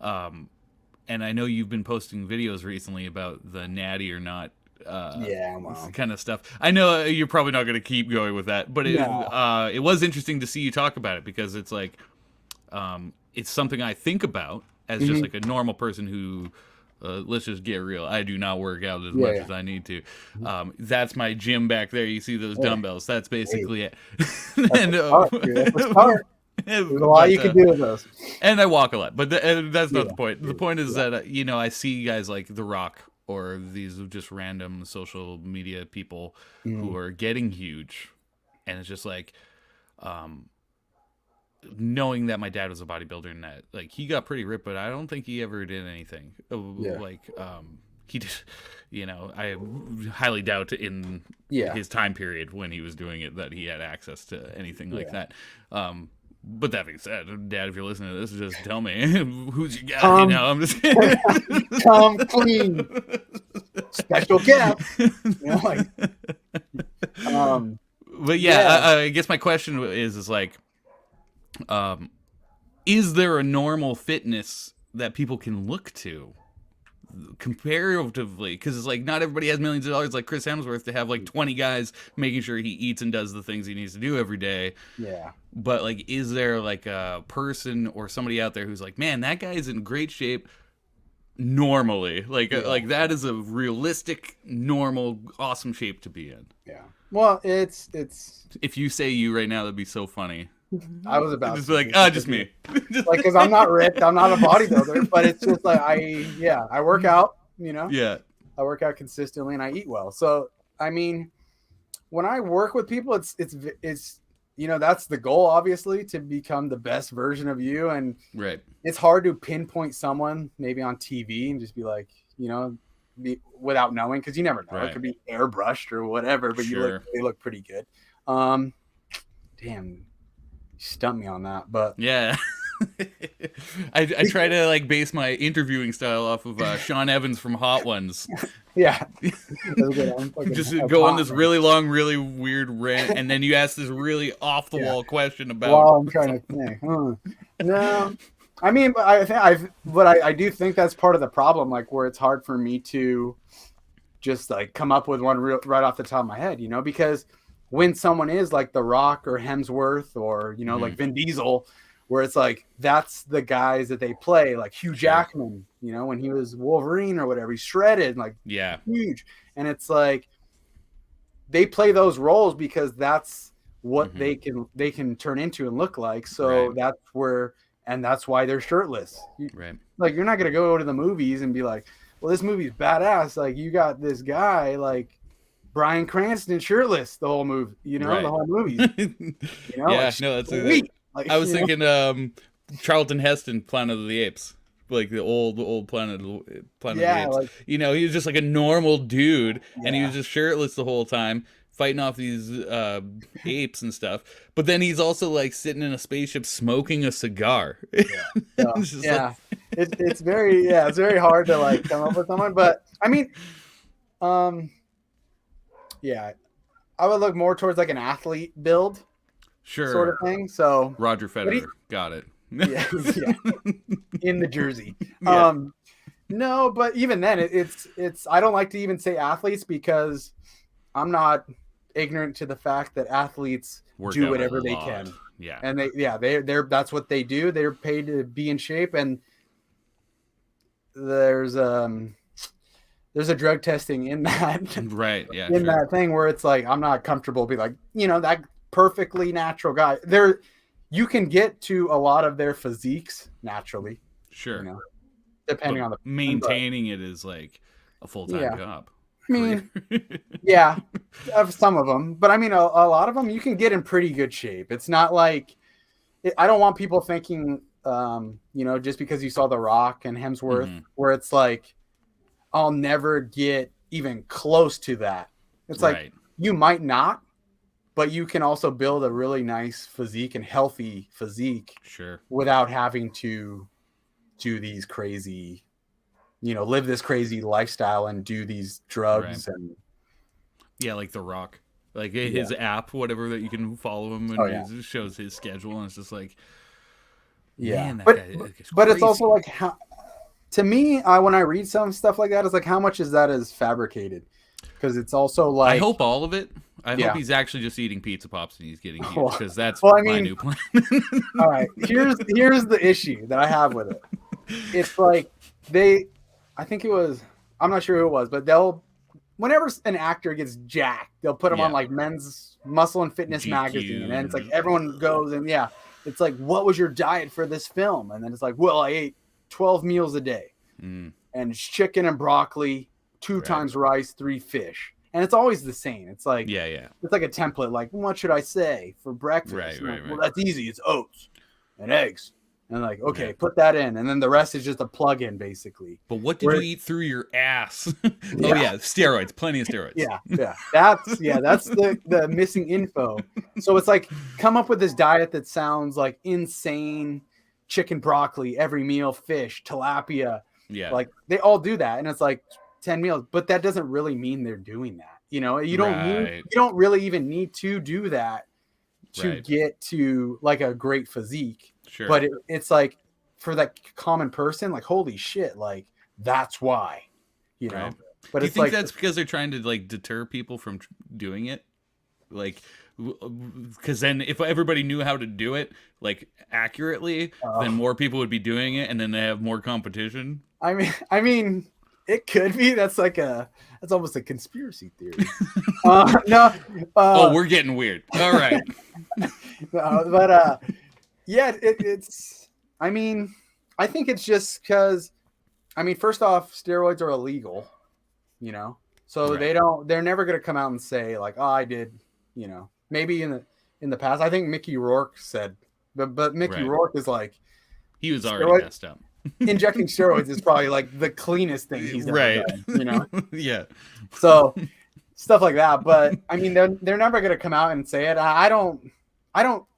and I know you've been posting videos recently about the natty or not kind of stuff. I know you're probably not going to keep going with that, but it was interesting to see you talk about it, because it's like it's something I think about as just like a normal person who let's just get real, I do not work out as much as I need to. That's my gym back there. You see those dumbbells, that's basically it. And there's a lot you can do with those. And I walk a lot, but that's not the point. The point is that you know, I see guys like The Rock or these just random social media people who are getting huge, and it's just like knowing that my dad was a bodybuilder and that like he got pretty ripped, but I don't think he ever did anything like he did, you know, I highly doubt in his time period when he was doing it that he had access to anything like that. But that being said, Dad, if you're listening to this, just tell me who's your guy. You know, I'm just kidding. Come clean, special guest. You know, like, but I guess my question is like, is there a normal fitness that people can look to comparatively? Because it's like not everybody has millions of dollars like Chris Hemsworth to have like 20 guys making sure he eats and does the things he needs to do every day. Yeah. But like, is there like a person or somebody out there who's like, man, that guy is in great shape normally? Like, like that is a realistic, normal, awesome shape to be in. Yeah. Well, it's. If you say you right now, that'd be so funny. I was about just to like, just me. Like, because I'm not ripped, I'm not a bodybuilder, but it's just like I work out, you know. Yeah. I work out consistently and I eat well. So I mean, when I work with people, it's you know, that's the goal, obviously, to become the best version of you. And it's hard to pinpoint someone maybe on TV and just be like, you know, without knowing, because you never know. It could be airbrushed or whatever, but they look pretty good. Damn. Stump me on that, but I try to like base my interviewing style off of Sean Evans from Hot Ones. Just go on this really long, really weird rant, and then you ask this really off the wall question about. Well, I'm trying to think. No, I mean, but I do think that's part of the problem, like where it's hard for me to just like come up with one right off the top of my head, you know, because when someone is like The Rock or Hemsworth or, you know, like Vin Diesel, where it's like, that's the guys that they play, like Hugh Jackman, you know, when he was Wolverine or whatever, he's shredded, like huge. And it's like, they play those roles because that's what they can turn into and look like. So that's where, and that's why they're shirtless. Like, you're not going to go to the movies and be like, well, this movie's badass. Like, you got this guy, like, Bryan Cranston shirtless the whole movie, you know, the whole movie. You know, that's sweet. Like, I was thinking Charlton Heston, Planet of the Apes, like the old Planet of the Apes. Like, you know, he was just like a normal dude, and he was just shirtless the whole time, fighting off these apes and stuff. But then he's also like sitting in a spaceship smoking a cigar. It's very hard to like come up with someone, but I mean, I would look more towards like an athlete build, sort of thing. So Roger Federer, got it. In the jersey. No, but even then, it's. I don't like to even say athletes because I'm not ignorant to the fact that athletes do whatever they can. And they're that's what they do. They're paid to be in shape, and there's a drug testing in that, that thing where it's like, I'm not comfortable be like, you know, that perfectly natural guy there, you can get to a lot of their physiques naturally, you know, depending on the maintaining it is like a full-time job. I mean, of some of them, but I mean, a lot of them you can get in pretty good shape. It's not like, I don't want people thinking, just because you saw The Rock and Hemsworth, where it's like, I'll never get even close to that. It's like, you might not, but you can also build a really nice physique and healthy physique without having to do these crazy, live this crazy lifestyle and do these drugs. And like The Rock. Like his app, whatever, that you can follow him, and it shows his schedule, and it's just like, man, that guy is but it's also like, to me, when I read some stuff like that, it's like, how much is that is fabricated? Because it's also like, I hope all of it. I hope he's actually just eating pizza pops and he's getting huge, because that's my new plan. All right, here's the issue that I have with it. It's like I think it was, I'm not sure who it was, but whenever an actor gets jacked, they'll put him on like Men's Muscle and Fitness magazine, and it's like everyone goes and it's like, what was your diet for this film? And then it's like, well, I ate 12 meals a day, and it's chicken and broccoli, 2 times rice, 3 fish, and it's always the same. It's like it's like a template. Like, what should I say for breakfast? Right. Well, that's easy. It's oats and eggs. And like, okay, put that in, and then the rest is just a plug-in, basically. But what did you eat through your ass? Steroids, plenty of steroids. That's the missing info. So it's like, come up with this diet that sounds like insane: chicken, broccoli, every meal, fish, tilapia. Yeah, like they all do that, and it's like 10 meals, but that doesn't really mean they're doing that. You don't really even need to do that to get to like a great physique. Sure. But it's like, for that common person, like, holy shit, like, that's why, But do you think that's because they're trying to like deter people from doing it? Like, because then if everybody knew how to do it like accurately, then more people would be doing it, and then they have more competition. I mean, it could be. That's almost a conspiracy theory. No. We're getting weird. All right. But it's. I mean, I think it's just because. I mean, first off, steroids are illegal. So they're never going to come out and say like, oh, I did. Maybe in the past, I think Mickey Rourke said, but Mickey Rourke is like, he was already messed up. Injecting steroids is probably like the cleanest thing he's ever done, Yeah. So stuff like that. But I mean, they're never gonna come out and say it. I don't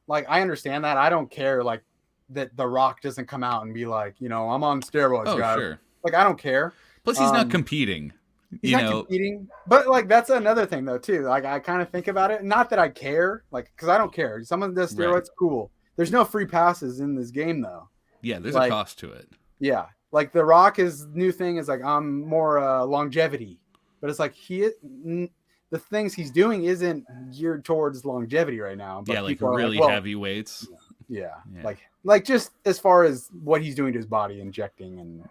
like. I understand that. I don't care like that. The Rock doesn't come out and be like, I'm on steroids, guys. Sure. Like, I don't care. Plus, he's not competing. He's not competing. But like, that's another thing though too. Like, I kind of think about it. Not that I care, like, because I don't care. Someone does steroids, cool. There's no free passes in this game though. Yeah, there's a cost to it. Yeah, like The Rock, his new thing is like, I'm more longevity, but it's like the things he's doing isn't geared towards longevity right now. But like really heavy weights. Yeah, like just as far as what he's doing to his body, injecting and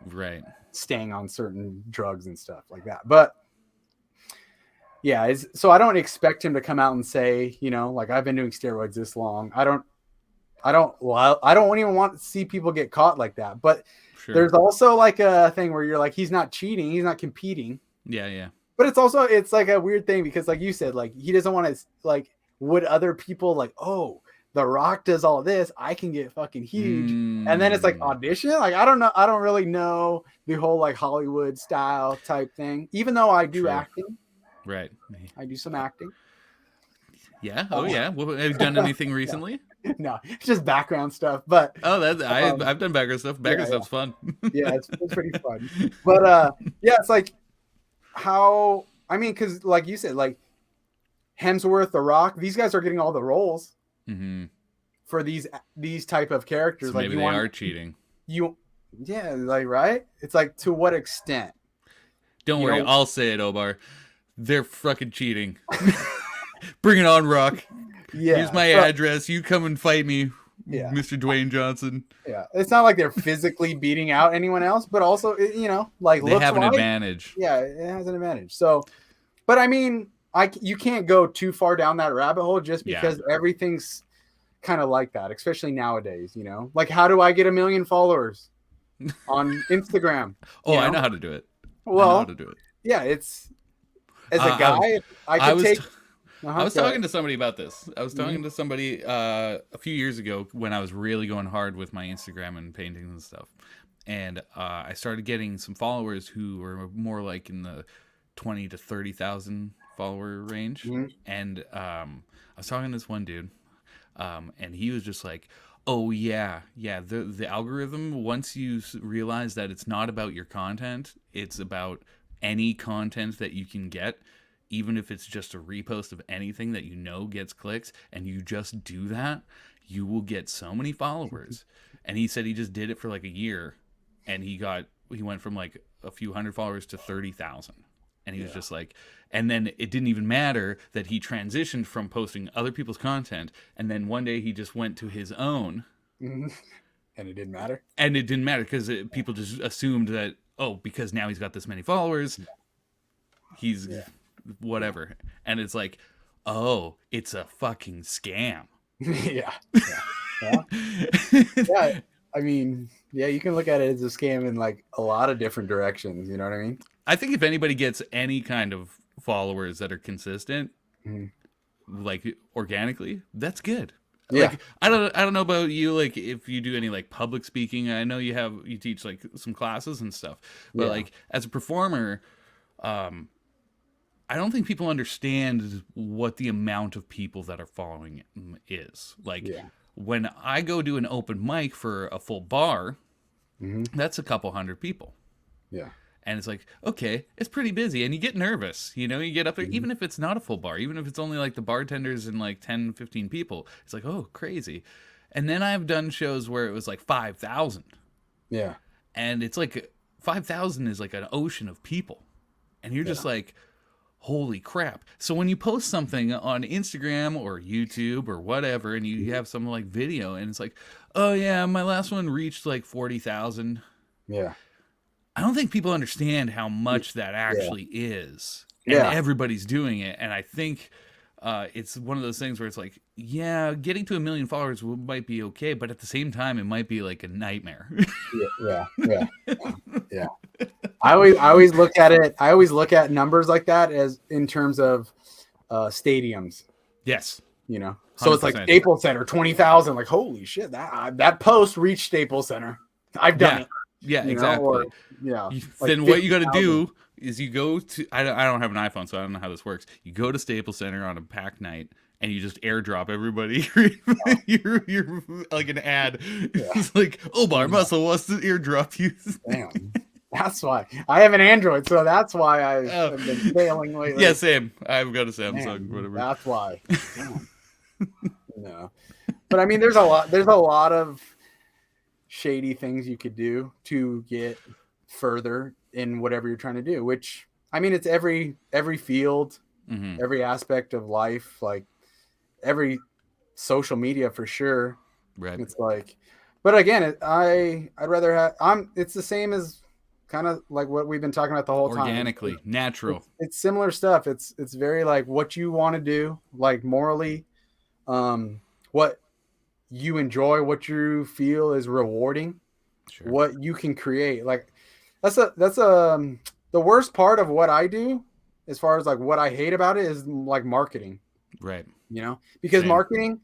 staying on certain drugs and stuff like that. But yeah, so I don't expect him to come out and say, like, I've been doing steroids this long. I don't even want to see people get caught like that. But there's also like a thing where you're like, he's not cheating, he's not competing. Yeah. But it's like a weird thing because, like you said, like, he doesn't want to, like, would other people like, oh, The Rock does all this, I can get fucking huge. And then it's like audition. Like, I don't know. I don't really know the whole like Hollywood style type thing, even though I do acting. Right. I do some acting. Yeah. Oh, yeah. Well, have you done anything recently? No, it's just background stuff. But I've done background stuff. Background stuff's fun. Yeah, it's pretty fun. But it's like because like you said, like Hemsworth, The Rock, these guys are getting all the roles for these type of characters. So like maybe they are cheating. Right? It's like, to what extent? Don't worry, I'll say it, Obar. They're fucking cheating. Bring it on, Rock. Yeah, here's my address. You come and fight me, Mr. Dwayne Johnson. Yeah, it's not like they're physically beating out anyone else, but also, like, they have an advantage. Yeah, it has an advantage. So, but I mean, you can't go too far down that rabbit hole just because everything's kind of like that, especially nowadays. Like, how do I get 1 million followers on Instagram? I know how to do it. Well, I know how to do it. Yeah, it's as a guy, I was talking to somebody about this. I was talking to somebody a few years ago when I was really going hard with my Instagram and paintings and stuff. And I started getting some followers who were more like in the 20 to 30,000 follower range. And I was talking to this one dude, and he was just like, oh yeah, the algorithm, once you realize that it's not about your content, it's about any content that you can get, even if it's just a repost of anything that you know gets clicks, and you just do that, you will get so many followers. And he said he just did it for like a year, and he went from like a few hundred followers to 30,000. And he was just like, and then it didn't even matter that he transitioned from posting other people's content, and then one day he just went to his own. And it didn't matter? And it didn't matter because people just assumed that, oh, because now he's got this many followers, he's whatever. And it's like, oh, it's a fucking scam. Yeah. I mean, yeah, you can look at it as a scam in like a lot of different directions. You know what I mean? I think if anybody gets any kind of followers that are consistent, like organically, that's good. Yeah. Like, I don't know about you, like if you do any like public speaking. I know you teach like some classes and stuff, but like as a performer, I don't think people understand what the amount of people that are following is. Like when I go do an open mic for a full bar, that's a couple hundred people. Yeah. And it's like, okay, it's pretty busy. And you get nervous, you know, you get up there, even if it's not a full bar, even if it's only like the bartenders and like 10, 15 people, it's like, oh, crazy. And then I've done shows where it was like 5,000. Yeah. And it's like 5,000 is like an ocean of people. And you're just like, holy crap. So when you post something on Instagram or YouTube or whatever, and you have some like video and it's like, oh yeah, my last one reached like 40,000. Yeah. I don't think people understand how much that actually is. And everybody's doing it. And I think it's one of those things where it's like, yeah, getting to 1 million followers might be okay, but at the same time, it might be like a nightmare. Yeah. I always look at it. I always look at numbers like that as in terms of stadiums. Yes. You know, so 100%. It's like Staples Center, 20,000. Like, holy shit, that post reached Staples Center. I've done it. Yeah, exactly. Then what you got to do is you go to, I don't have an iPhone, so I don't know how this works. You go to Staples Center on a packed night, and you just airdrop everybody. you're like an ad. It's like, OBARMuscle wants to airdrop you. Damn. That's why. I have an Android, so that's why I've been failing lately. Yeah, same. I've got a Samsung, whatever. That's why. No. But I mean, there's a lot of shady things you could do to get further in whatever you're trying to do, which I mean, it's every field, every aspect of life, like every social media for sure. Right. It's like, but again, I'd rather have, it's the same as kind of like what we've been talking about the whole time. Organically, natural. It's similar stuff. It's very like what you want to do, like morally, what you enjoy, what you feel is rewarding, what you can create. Like that's the worst part of what I do as far as like what I hate about it is like marketing. Right. You know, because marketing,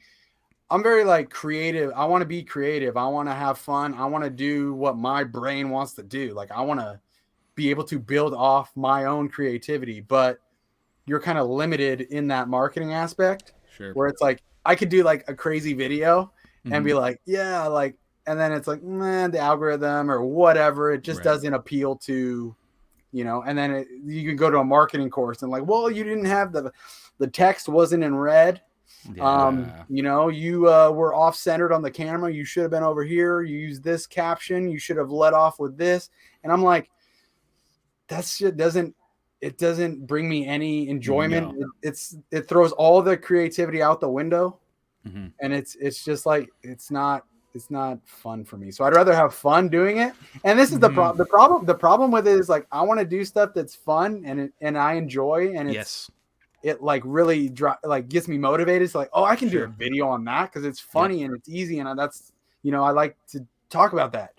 I'm very like creative. I want to be creative. I want to have fun. I want to do what my brain wants to do. Like I want to be able to build off my own creativity, but you're kind of limited in that marketing aspect where it's like, I could do like a crazy video and be like, yeah, like, and then it's like, man, the algorithm or whatever, it just doesn't appeal to, you know, and then you can go to a marketing course and like, well, you didn't have the text wasn't in red. You know, you were off centered on the camera. You should have been over here. You use this caption. You should have let off with this. And I'm like, that shit doesn't bring me any enjoyment. No. It throws all the creativity out the window. And it's just like, it's not fun for me. So I'd rather have fun doing it. And this is the problem with it is like, I want to do stuff that's fun and I enjoy. And it like really like gets me motivated. It's like, oh, I can do a video on that because it's funny and it's easy. And that's, you know, I like to talk about that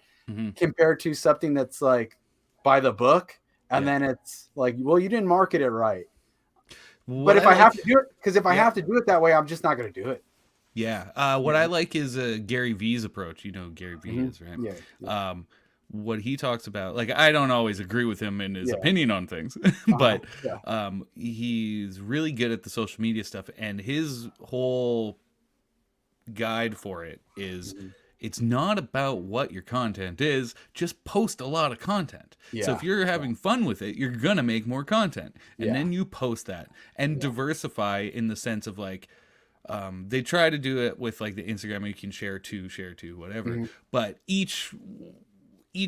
compared to something that's like by the book. And then it's like, well, you didn't market it right. But if I have to do it, because if I have to do it that way, I'm just not going to do it. Yeah. What I like is Gary V's approach. You know who Gary V is, right? Yeah. What he talks about, like, I don't always agree with him in his opinion on things, but he's really good at the social media stuff, and his whole guide for it is it's not about what your content is, just post a lot of content. So if you're having fun with it, you're gonna make more content, and then you post that and diversify in the sense of like, they try to do it with like the Instagram, you can share to, whatever, but each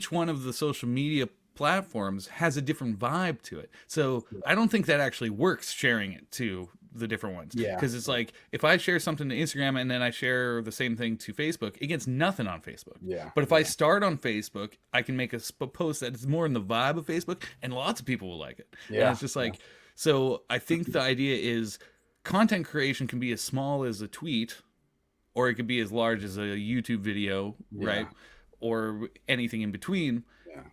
one of the social media platforms has a different vibe to it. So I don't think that actually works, sharing it to the different ones. Because it's like, if I share something to Instagram and then I share the same thing to Facebook, it gets nothing on Facebook. But if I start on Facebook, I can make a post that is more in the vibe of Facebook, and lots of people will like it. And it's just like, so I think the idea is content creation can be as small as a tweet, or it could be as large as a YouTube video, right? Or anything in between.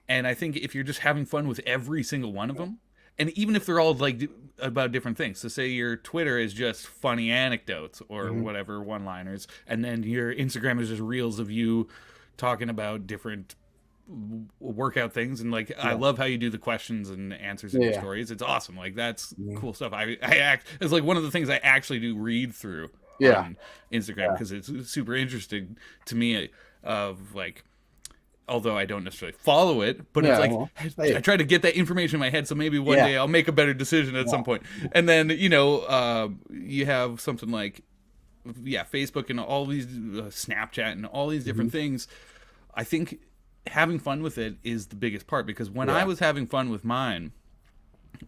And I think if you're just having fun with every single one of them, and even if they're all like about different things, so say your Twitter is just funny anecdotes or whatever, one-liners, and then your Instagram is just reels of you talking about different workout things, and like I love how you do the questions and answers in your stories. It's awesome. Like, that's cool stuff. It's like one of the things I actually do read through on Instagram, because it's super interesting to me, of like, although I don't necessarily follow it, but it's like, I try to get that information in my head, so maybe one day I'll make a better decision at some point. And then, you have something like, Facebook and all these, Snapchat and all these different things. I think having fun with it is the biggest part, because when I was having fun with mine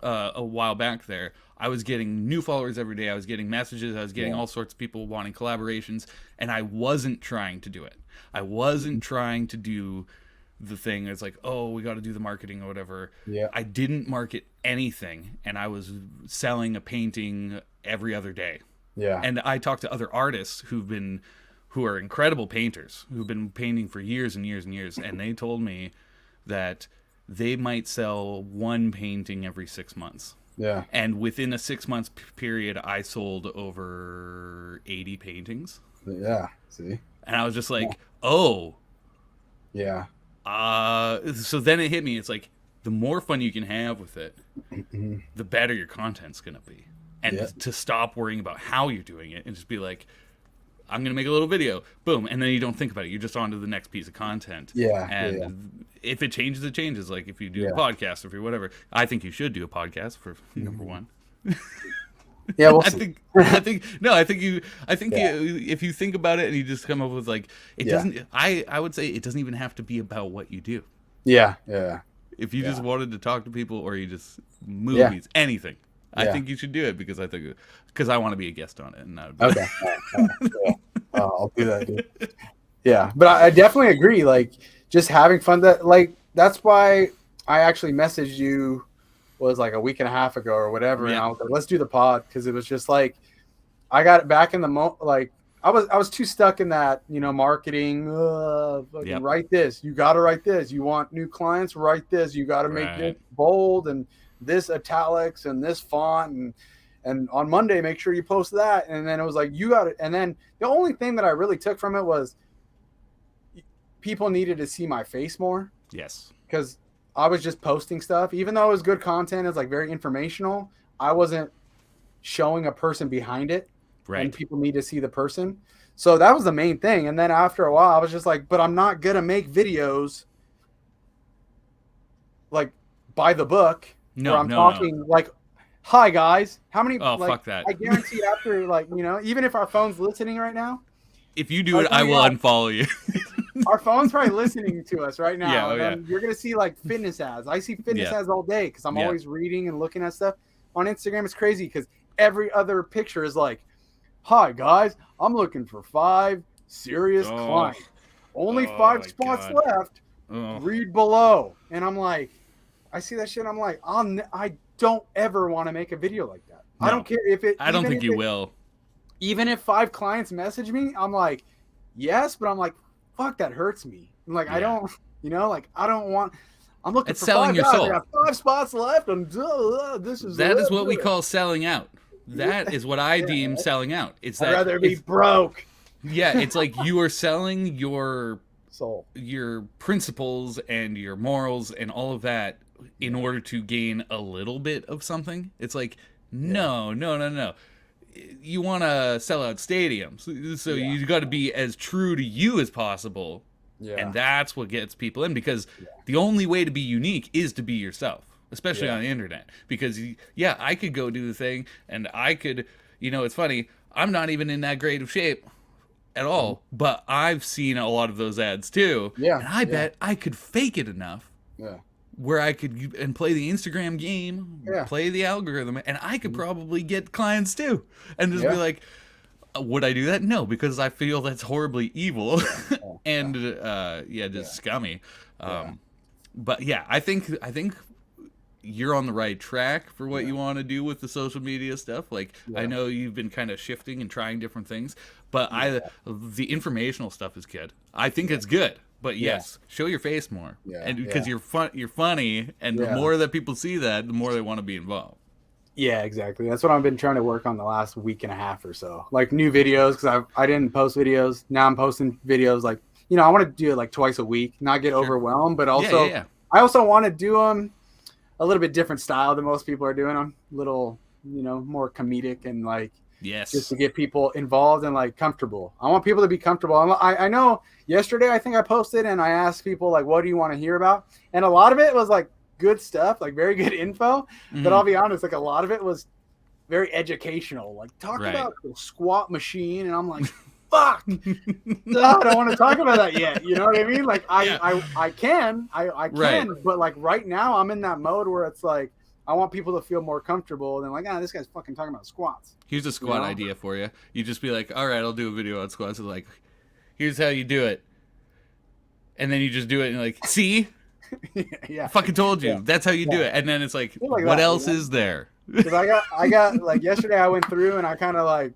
a while back there, I was getting new followers every day. I was getting messages. I was getting all sorts of people wanting collaborations, and I wasn't trying to do it. I wasn't trying to do the thing. It's like, oh, we got to do the marketing or whatever. I didn't market anything, and I was selling a painting every other day. And I talked to other artists who are incredible painters, who've been painting for years and years and years, and they told me that they might sell one painting every 6 months. And within a 6 months period, I sold over 80 paintings. See? And I was just like, oh. So then it hit me. It's like, the more fun you can have with it, the better your content's going to be. And to stop worrying about how you're doing it and just be like, I'm going to make a little video, boom. And then you don't think about it. You're just on to the next piece of content. And if it changes, it changes. Like if you do a podcast or if you're whatever, I think you should do a podcast for number one. We'll I think if you think about it and you just come up with like, it doesn't, I would say it doesn't even have to be about what you do. If you just wanted to talk to people, or you just movies, anything, I think you should do it, because I want to be a guest on it. And okay. I'll do that, dude. But I definitely agree. Like, just having fun, that's why I actually messaged you, was like a week and a half ago or whatever, and I was like, let's do the pod, because it was just like, I got back in the like I was too stuck in that, marketing. Write this. You got to write this. You want new clients? Write this. You got to make this bold and this italics and this font, and on Monday make sure you post that. And then it was like, you got it. And then the only thing that I really took from it was people needed to see my face more. Because I was just posting stuff, even though it was good content. It's like very informational. I wasn't showing a person behind it. And people need to see the person. So that was the main thing. And then after a while, I was just like, but I'm not going to make videos like by the book. I'm talking like, hi guys, how many? Fuck that. I guarantee after even if our phone's listening right now. If you do it, I will unfollow you. Our phone's probably listening to us right now. You're going to see like fitness ads. I see fitness ads all day, because I'm always reading and looking at stuff. On Instagram, it's crazy, because every other picture is like, hi guys, I'm looking for 5 serious clients. Only 5 spots left. Read below. And I'm like, I see that shit. I'm like, I don't ever want to make a video like that. No. I don't care if it. I don't think you will. Even if 5 clients message me, I'm like, yes, but I'm like, fuck, that hurts me. I'm like, I don't, I don't want. I'm looking for selling 5 your guys. soul. I got 5 spots left, and that is what we call selling out. that is what I deem selling out. It's I'd that rather be broke. yeah, it's like you are selling Soul. your principles and your morals and all of that in order to gain a little bit of something. It's like no. You want to sell out stadiums, so you got to be as true to you as possible. Yeah. And that's what gets people in, because the only way to be unique is to be yourself, especially on the internet. Because I could go do the thing, and I could, it's funny, I'm not even in that great of shape at all, but I've seen a lot of those ads too. Yeah. And I bet I could fake it enough. Yeah. Where I could and play the Instagram game, play the algorithm, and I could probably get clients too, and just be like, would I do that? No, because I feel that's horribly evil and just scummy. But yeah, I think you're on the right track for what you want to do with the social media stuff. Like I know you've been kind of shifting and trying different things, but the informational stuff is good. I think it's good. But yes, show your face more, and because you're funny, and the more that people see that, the more they want to be involved. Yeah, exactly. That's what I've been trying to work on the last week and a half or so. Like new videos, because I didn't post videos. Now I'm posting videos. Like I want to do it like twice a week, not get overwhelmed, but also I also want to do them a little bit different style than most people are doing them. A little more comedic and like. Yes. Just to get people involved and like comfortable. I want people to be comfortable. I know yesterday I think I posted and I asked people like, what do you want to hear about? And a lot of it was like good stuff, like very good info. But I'll be honest, like a lot of it was very educational. Like talk about the squat machine, and I'm like, fuck, no, I don't want to talk about that yet. You know what I mean? Like I can, but like right now I'm in that mode where it's like I want people to feel more comfortable than like, this guy's fucking talking about squats. Here's a squat idea for you. You just be like, all right, I'll do a video on squats. It's like, here's how you do it. And then you just do it and you're like, see? I fucking told you. That's how you do it. And then it's like what else is there? Because I got like yesterday I went through and I kind of like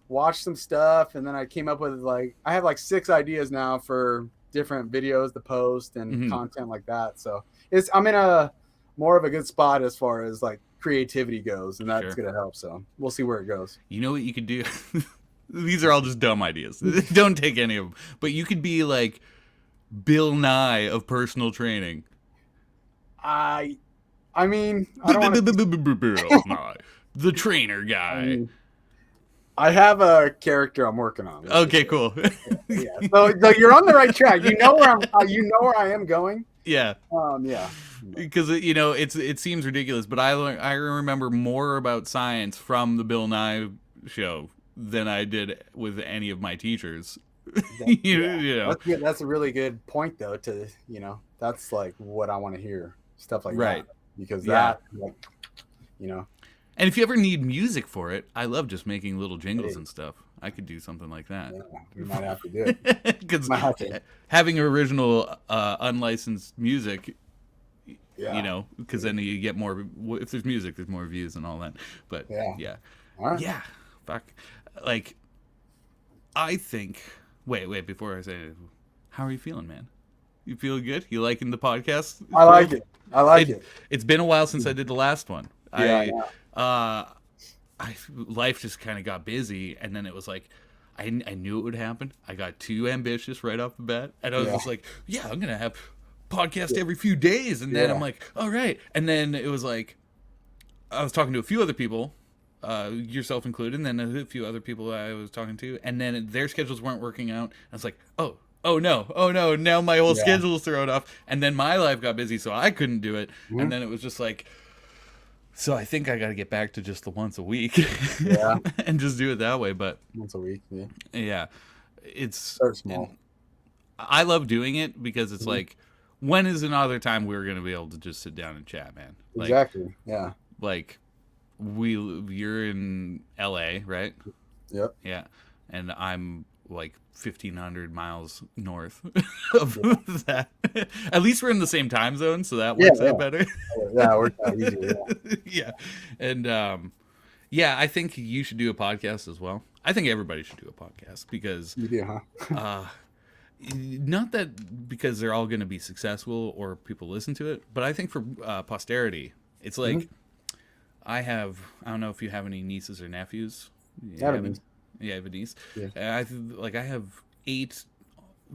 watched some stuff, and then I came up with like, I have like 6 ideas now for different videos to post and content like that. So I'm in a more of a good spot as far as like creativity goes, and that's gonna help. So we'll see where it goes. You know what you could do? These are all just dumb ideas. Don't take any of them. But you could be like Bill Nye of personal training. I mean, I don't Bill Nye, the trainer guy. I have a character I'm working on. Okay, cool. So you're on the right track. You know where I am going. Yeah. Because it seems ridiculous, but I remember more about science from the Bill Nye show than I did with any of my teachers. That's a really good point, though. That's like what I want to hear, stuff like that, because And if you ever need music for it, I love just making little jingles and stuff. I could do something like that. Yeah, we might have to do it. Because having original unlicensed music, because then you get more. If there's music, there's more views and all that. But fuck. Like, I think. Wait. Before I say it, how are you feeling, man? You feeling good? You liking the podcast? I like it. It's been a while since I did the last one. Life just kind of got busy, and then it was like I knew it would happen. I got too ambitious right off the bat, and I was just like, I'm gonna have podcast every few days, and then I'm like, all right, and then it was like I was talking to a few other people, yourself included, and then a few other people I was talking to, and then their schedules weren't working out. I was like, oh no, now my whole schedule is thrown off, and then my life got busy, so I couldn't do it, and then it was just like. So I think I got to get back to just the once a week, and just do it that way. But once a week, it's start small. I love doing it because it's like, when is another time we're gonna be able to just sit down and chat, man? Like, exactly. Yeah. Like, you're in LA, right? Yep. Yeah, and I'm like 1,500 miles north of that. At least we're in the same time zone, so that works out better. Yeah, it works out easier. Yeah. And I think you should do a podcast as well. I think everybody should do a podcast because you do, huh? Not that because they're all going to be successful or people listen to it, but I think for posterity, it's like I don't know if you have any nieces or nephews. I have a niece. Yeah, I have a niece. Yeah. I have 8,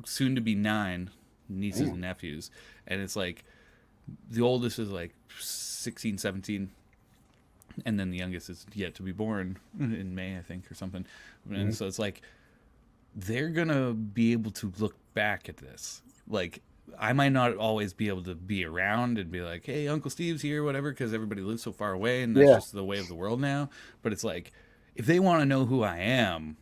soon to be 9 nieces Damn. and nephews, and it's like the oldest is like 16, 17, and then the youngest is yet to be born in May, I think, or something. And so it's like they're gonna be able to look back at this. Like, I might not always be able to be around and be like, "Hey, Uncle Steve's here," whatever, because everybody lives so far away, and that's Yeah. just the way of the world now. But it's like, if they want to know who I am,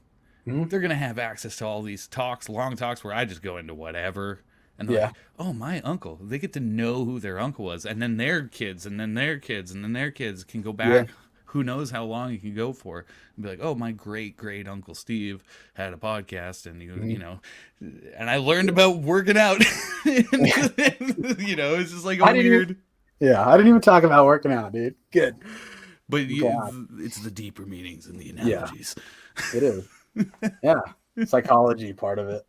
Mhm. they're gonna have access to all these talks, long talks, where I just go into whatever, and they're Yeah. like, "Oh, my uncle." They get to know who their uncle was, and then their kids, and then their kids, and then their kids can go back. Yeah. Who knows how long you can go for, and be like, "Oh, my great great uncle Steve had a podcast, and you know, and I learned about working out." It's just like a I didn't weird. Yeah, I didn't even talk about working out, dude. Good. But Glad. it's the deeper meanings and the Yeah. analogies. It is. Yeah. Psychology part of it.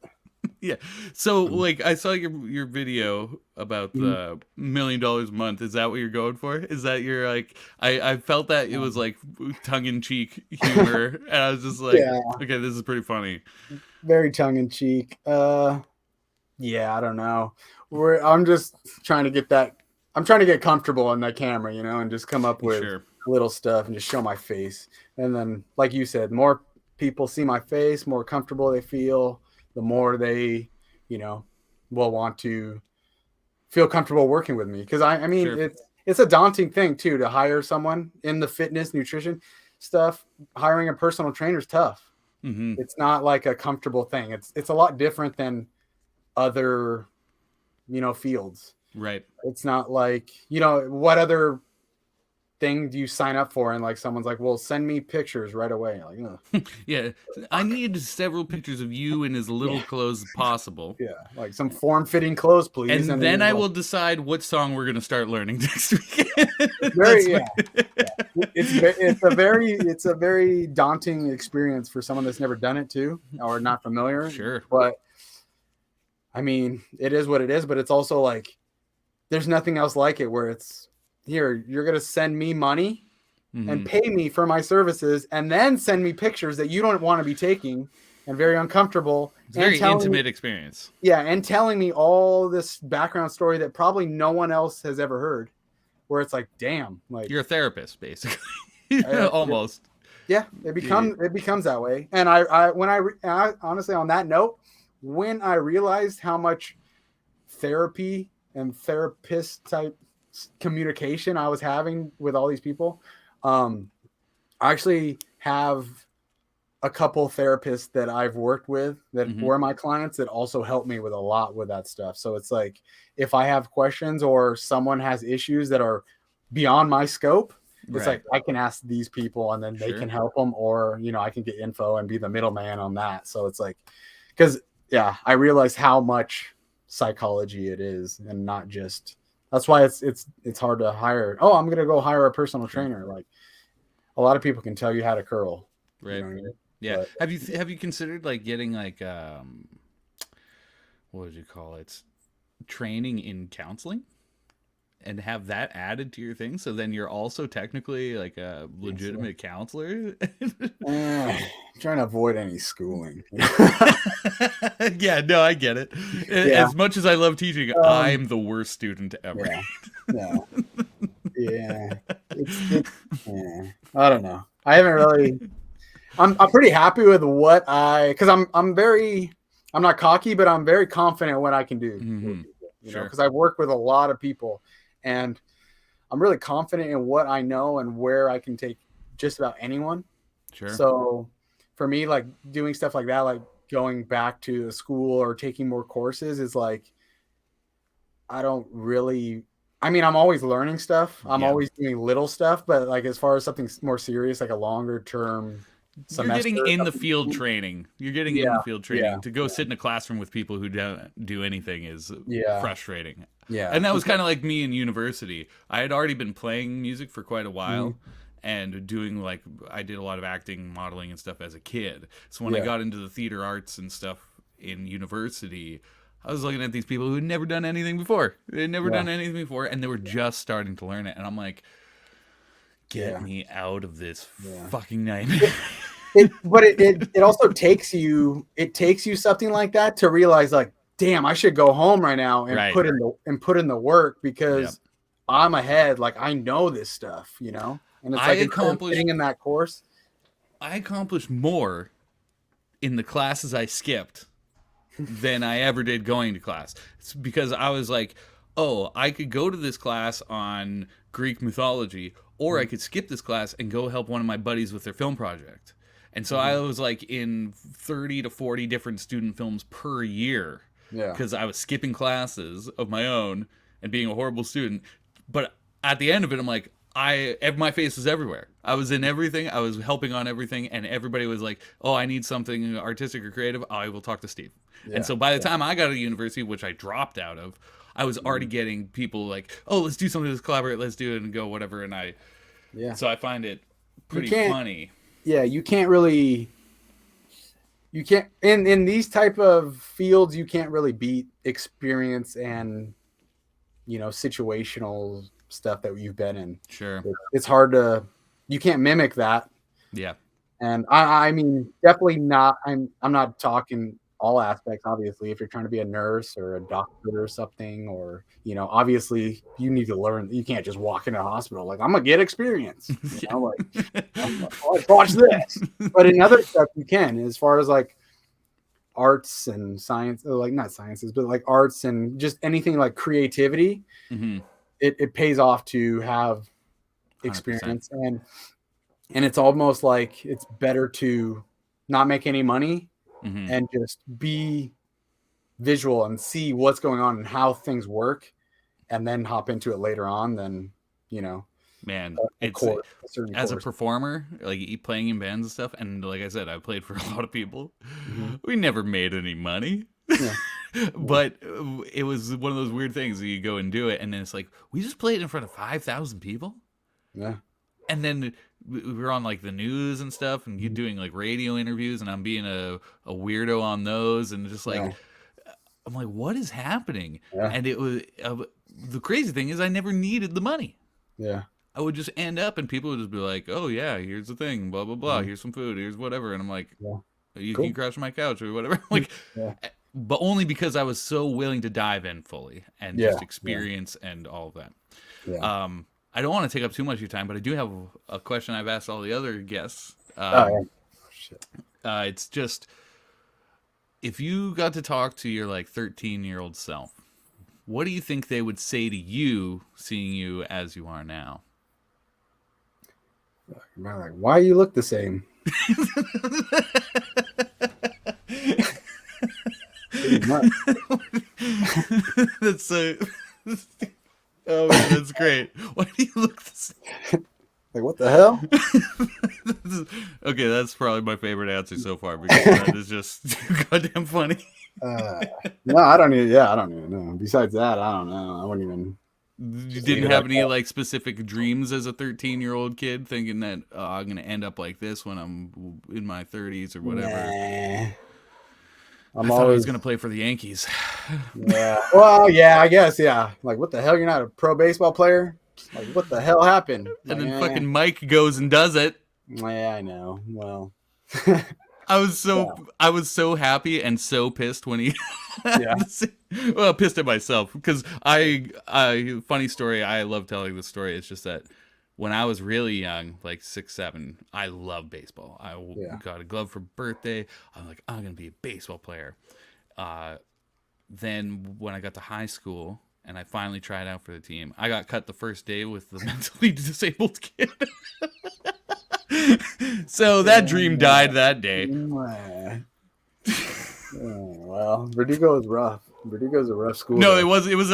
Yeah. So, like, I saw your video about the $1 million a month. Is that what you're going for? Is that your, like, I felt that it was like tongue in cheek humor, and I was just like, Yeah. okay, this is pretty funny. Very tongue in cheek. Yeah, I don't know. I'm just trying to get that. I'm trying to get comfortable in that camera, and just come up with Sure. little stuff and just show my face. And then, like you said, more people see my face, more comfortable they feel, the more they, will want to feel comfortable working with me. Because I mean, Sure. it's a daunting thing too to hire someone in the fitness, nutrition stuff. Hiring a personal trainer is tough. Mm-hmm. It's not like a comfortable thing. It's a lot different than other, fields. Right. It's not like, what other thing do you sign up for? And like, someone's like, well, send me pictures right away. Like, ugh. Yeah. I need several pictures of you in as little clothes as possible. Yeah. Like some form-fitting clothes, please. And then I will decide what song we're going to start learning next week. It's a very daunting experience for someone that's never done it too, or not familiar. Sure. But I mean, it is what it is, but it's also like, there's nothing else like it where it's here, you're going to send me money and pay me for my services and then send me pictures that you don't want to be taking and very uncomfortable. It's a very intimate experience. Yeah. And telling me all this background story that probably no one else has ever heard, where it's like, damn, like you're a therapist, basically. Almost. Yeah. It becomes that way. And I honestly, on that note, when I realized how much therapy and therapist type communication I was having with all these people, I actually have a couple therapists that I've worked with that were my clients that also help me with a lot with that stuff. So it's like, if I have questions or someone has issues that are beyond my scope, it's like I can ask these people and then they can help them, or I can get info and be the middleman on that. So it's like, because I realized how much psychology it is, and not just. That's why it's hard to hire. Oh, I'm gonna go hire a personal trainer. Like, a lot of people can tell you how to curl. Right. You know what I mean? Yeah. But, have you considered like getting like what would you call it? Training in counseling, and have that added to your thing, so then you're also technically like a legitimate counselor. I'm trying to avoid any schooling. Yeah, no, I get it. As much as I love teaching, I'm the worst student ever. Yeah. I don't know. I haven't really. I'm pretty happy with what because I'm not cocky, but I'm very confident what I can do. Because I've worked with a lot of people, and I'm really confident in what I know and where I can take just about anyone. Sure. So for me, like doing stuff like that, like going back to the school or taking more courses, is like, I don't really. I mean, I'm always learning stuff. I'm always doing little stuff, but like as far as something more serious, like a longer term semester, you're getting in the field training. You're getting in the field training. To go sit in a classroom with people who don't do anything is frustrating. Yeah. And that was kind of like me in university. I had already been playing music for quite a while and doing I did a lot of acting, modeling and stuff as a kid. So when I got into the theater arts and stuff in university, I was looking at these people who had never done anything before. They had never done anything before, and they were just starting to learn it. And I'm like, get me out of this Yeah. fucking nightmare. But it also takes you something like that to realize like, damn, I should go home right now and Right. put in the work because I'm ahead. Like I know this stuff, you know. And it's like sitting in that course. I accomplished more in the classes I skipped than I ever did going to class. It's because I was like, oh, I could go to this class on Greek mythology, or I could skip this class and go help one of my buddies with their film project. And so I was like in 30 to 40 different student films per year. Yeah. Because I was skipping classes of my own and being a horrible student. But at the end of it, I'm like, my face was everywhere. I was in everything. I was helping on everything. And everybody was like, oh, I need something artistic or creative. I will talk to Steve. Yeah. And so by the time I got to university, which I dropped out of, I was already getting people like, oh, let's do something, let's collaborate, let's do it and go whatever. And so I find it pretty funny. Yeah, you can't in these type of fields, you can't really beat experience and, you know, situational stuff that you've been in. Sure. It's hard you can't mimic that. Yeah. And I mean, definitely not, I'm not talking all aspects, obviously. If you're trying to be a nurse or a doctor or something, or, you know, obviously you need to learn. You can't just walk into a hospital like, I'm gonna get experience, you know, like watch this. But in other stuff you can, as far as like arts and science, like not sciences, but like arts and just anything like creativity, it pays off to have experience. 100%. And it's almost like it's better to not make any money and just be visual and see what's going on and how things work, and then hop into it later on than, you know, man, as a performer, like playing in bands and stuff. And like I said, I played for a lot of people. We never made any money. Yeah. But it was one of those weird things that you go and do it. And then it's like, we just played in front of 5,000 people. Yeah. And then we were on like the news and stuff, and you doing like radio interviews, and I'm being a weirdo on those, and just like, I'm like, what is happening? Yeah. And it was the crazy thing is I never needed the money. Yeah. I would just end up and people would just be like, oh yeah, here's the thing, blah, blah, blah. Here's some food, here's whatever. And I'm like, you can crash on my couch or whatever. Like, but only because I was so willing to dive in fully and just experience and all of that. Yeah. I don't want to take up too much of your time, but I do have a question I've asked all the other guests. It's just, if you got to talk to your like 13-year-old self, what do you think they would say to you, seeing you as you are now? Like, why you look the same? That's so. Oh man, that's great. Why do you look the same? Like, what the hell? Okay, that's probably my favorite answer so far because that is just too goddamn funny. No, I don't even know. Besides that, I don't know. I wouldn't even. You didn't have any like specific dreams as a 13-year-old kid, thinking that I'm gonna end up like this when I'm in my 30s or whatever. Nah. I thought I was gonna play for the Yankees. Yeah. Well, yeah, I guess. Yeah. Like, what the hell? You're not a pro baseball player? Like, what the hell happened? And then fucking Mike goes and does it. Yeah, I know. Well, I was so happy and so pissed when he. Well, pissed at myself because funny story. I love telling this story. It's just that when I was really young, like 6, 7, I loved baseball. I got a glove for birthday. I'm like, I'm gonna be a baseball player. Then when I got to high school and I finally tried out for the team, I got cut the first day with the mentally disabled kid. So that dream died that day. Well, Verdugo is rough. Verdugo's a rough school. No, it was even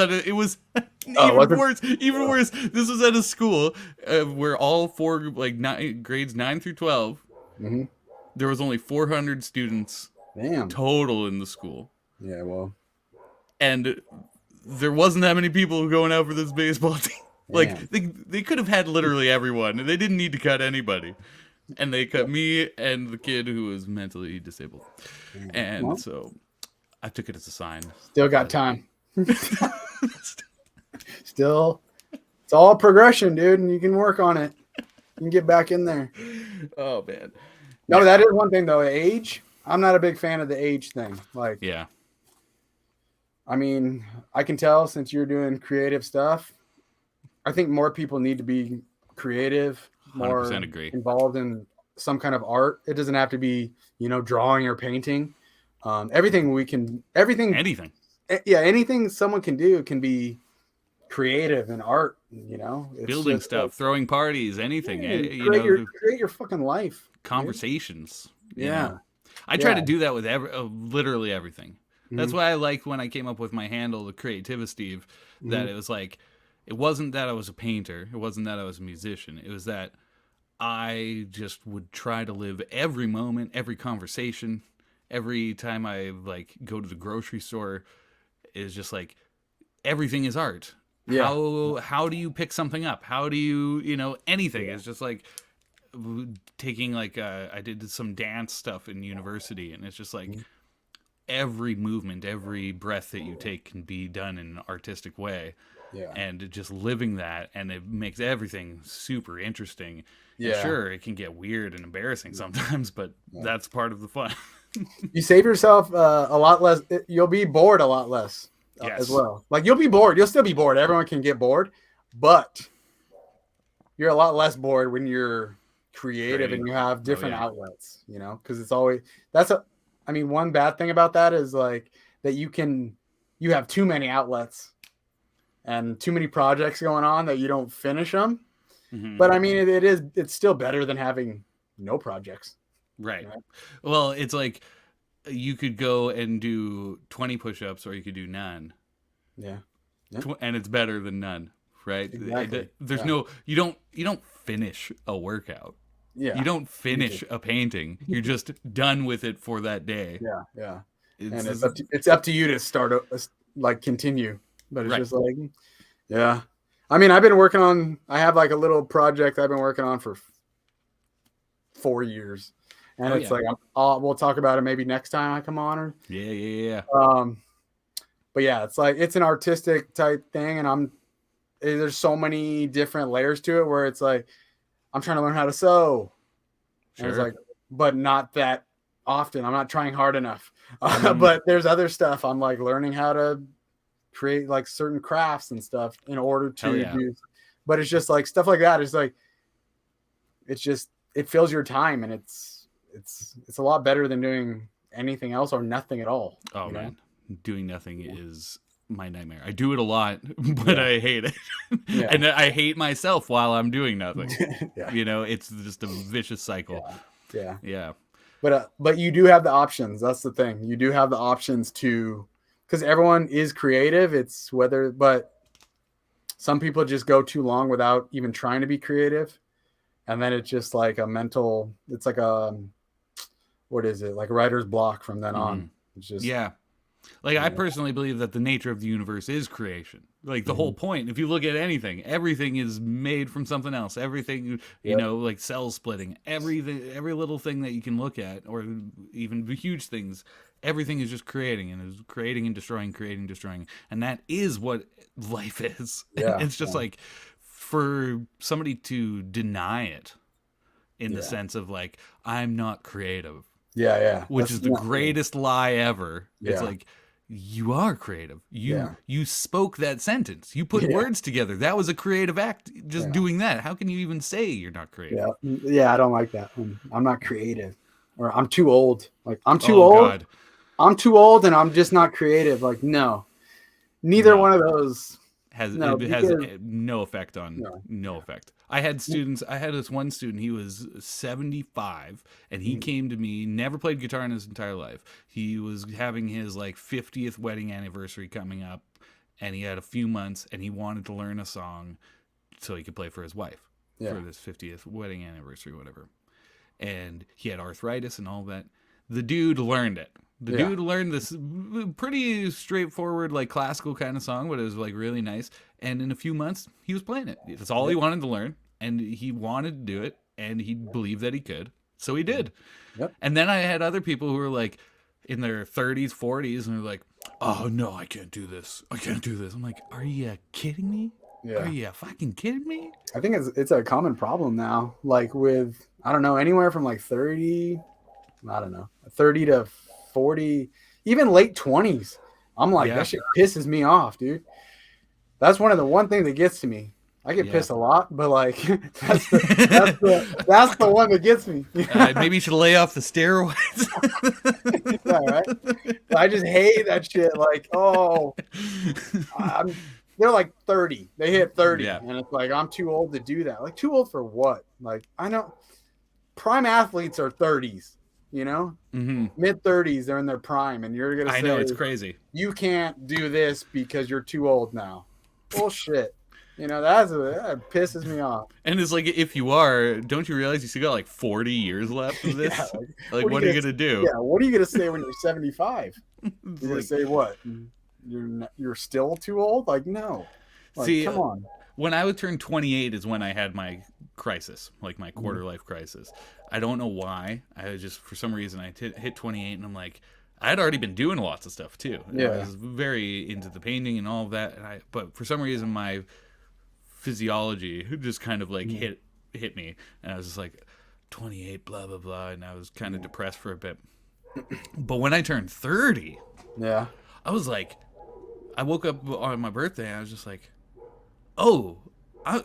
worse. Even worse. This was at a school where all four grades 9 through 12. Mm-hmm. There was only 400 students total in the school. Yeah, well, and there wasn't that many people going out for this baseball team. Like they could have had literally everyone, and they didn't need to cut anybody. And they cut me and the kid who was mentally disabled. And so I took it as a sign. Still got time. Still, it's all progression, dude, and you can work on it. can get back in there. Oh man. No, that is one thing though. Age. I'm not a big fan of the age thing. Like, Yeah. I mean, I can tell since you're doing creative stuff. I think more people need to be creative, more 100% agree. involved in some kind of art. It doesn't have to be, drawing or painting. Everything. Anything. Yeah, anything someone can do can be creative and art. It's Building just stuff, throwing parties, anything. create your fucking life. Conversations. Yeah. I try to do that with literally everything. That's Mm-hmm. why I liked when I came up with my handle, the Creativity Steve, that it was like, it wasn't that I was a painter. It wasn't that I was a musician. It was that I just would try to live every moment, every conversation, every time I like go to the grocery store is just like everything is art. Yeah. How do you pick something up? How do you, anything? It's just like taking like I did some dance stuff in university, and it's just like every movement, every breath that you take can be done in an artistic way. Yeah. And just living that, and it makes everything super interesting. Yeah. And sure, it can get weird and embarrassing sometimes, but that's part of the fun. You save yourself a lot less. You'll be bored a lot less as well. Like, you'll be bored. You'll still be bored. Everyone can get bored, but you're a lot less bored when you're creative and you have different outlets, because it's always, one bad thing about that is like that you have too many outlets and too many projects going on that you don't finish them. Mm-hmm. But I mean, it's still better than having no projects. Right. Well, it's like you could go and do 20 push-ups or you could do none. Yeah. And it's better than none, right? Exactly. There's no, you don't finish a workout. Yeah. You don't finish a painting. You're just done with it for that day. Yeah. Yeah. It's up to you to start continue. But it's just like, yeah. I mean, I have like a little project I've been working on for 4 years. And like, we'll talk about it maybe next time I come on. Yeah. But yeah, it's like, it's an artistic type thing. And there's so many different layers to it where it's like, I'm trying to learn how to sew. Sure. And it's like, but not that often. I'm not trying hard enough. But there's other stuff. I'm like learning how to create like certain crafts and stuff in order to do, but it's just like stuff like that. It's like, it fills your time, and it's a lot better than doing anything else or nothing at all. Oh man, doing nothing is my nightmare. I do it a lot, but I hate it. And I hate myself while I'm doing nothing. It's just a vicious cycle. Yeah. But you do have the options. That's the thing. You do have the options to, because everyone is creative. But some people just go too long without even trying to be creative. And then it's just like it's like what is it? Like a writer's block from then on. It's just, Like, I personally believe that the nature of the universe is creation. Like, the whole point, if you look at anything, everything is made from something else. Everything, like cell splitting, every little thing that you can look at, or even the huge things, everything is just creating and destroying, creating, destroying. And that is what life is. Yeah, it's just like, for somebody to deny it in the sense of like, I'm not creative. Which is the greatest lie ever. It's like, you are creative. You spoke that sentence. You put words together. That was a creative act. Just doing that. How can you even say you're not creative? I don't like that. I'm not creative, or I'm too old. Like, I'm too old. God. I'm too old, and I'm just not creative. Like, no, neither one of those has no effect on no effect. I had this one student, he was 75, and he came to me, never played guitar in his entire life. He was having his like 50th wedding anniversary coming up, and he had a few months, and he wanted to learn a song so he could play for his wife for this 50th wedding anniversary, whatever. And he had arthritis and all that. The dude learned it. The dude learned this pretty straightforward, like classical kind of song, but it was like really nice. And in a few months, he was playing it. That's all he wanted to learn, and he wanted to do it, and he believed that he could, so he did. And then I had other people who were like in their 30s, 40s, and they're like, "Oh no, I can't do this. I can't do this." I'm like, "Are you kidding me? Are Yeah. you fucking kidding me? I think it's a common problem now. Like with, I don't know, anywhere from like 30, I don't know, 30 to 40, even late 20s. I'm like, Yeah. that shit pisses me off, dude. That's one thing that gets to me. I get Yeah. pissed a lot, but like that's the one that gets me. Maybe you should lay off the steroids. Yeah, right. I just hate that shit. Like, oh, they're like 30. They hit 30, Yeah. and it's like I'm too old to do that. Like, too old for what? Like, I know prime athletes are 30s. You know, Mm-hmm. mid 30s, they're in their prime, and you're gonna I say know, it's crazy. you can't do this because you're too old now. Bullshit. You know, that pisses me off. And it's like, if you are, don't you realize you still got like 40 years left of this? Yeah, Like, what are you gonna do? Yeah, what are you gonna say when you're 75? You're gonna Like, say what? You're still too old? Like, no. Like, see, come on. when I would turn 28 is when I had my crisis, like my quarter life crisis. I don't know why. I was just, for some reason, I hit 28, and I'm like, I had already been doing lots of stuff too. Yeah. I was very into the painting and all of that, but for some reason my physiology just kind of like hit me, and I was just like 28, blah blah blah, and I was kind of depressed for a bit. But when I turned 30, Yeah. I was like, I woke up on my birthday, and I was just like, oh,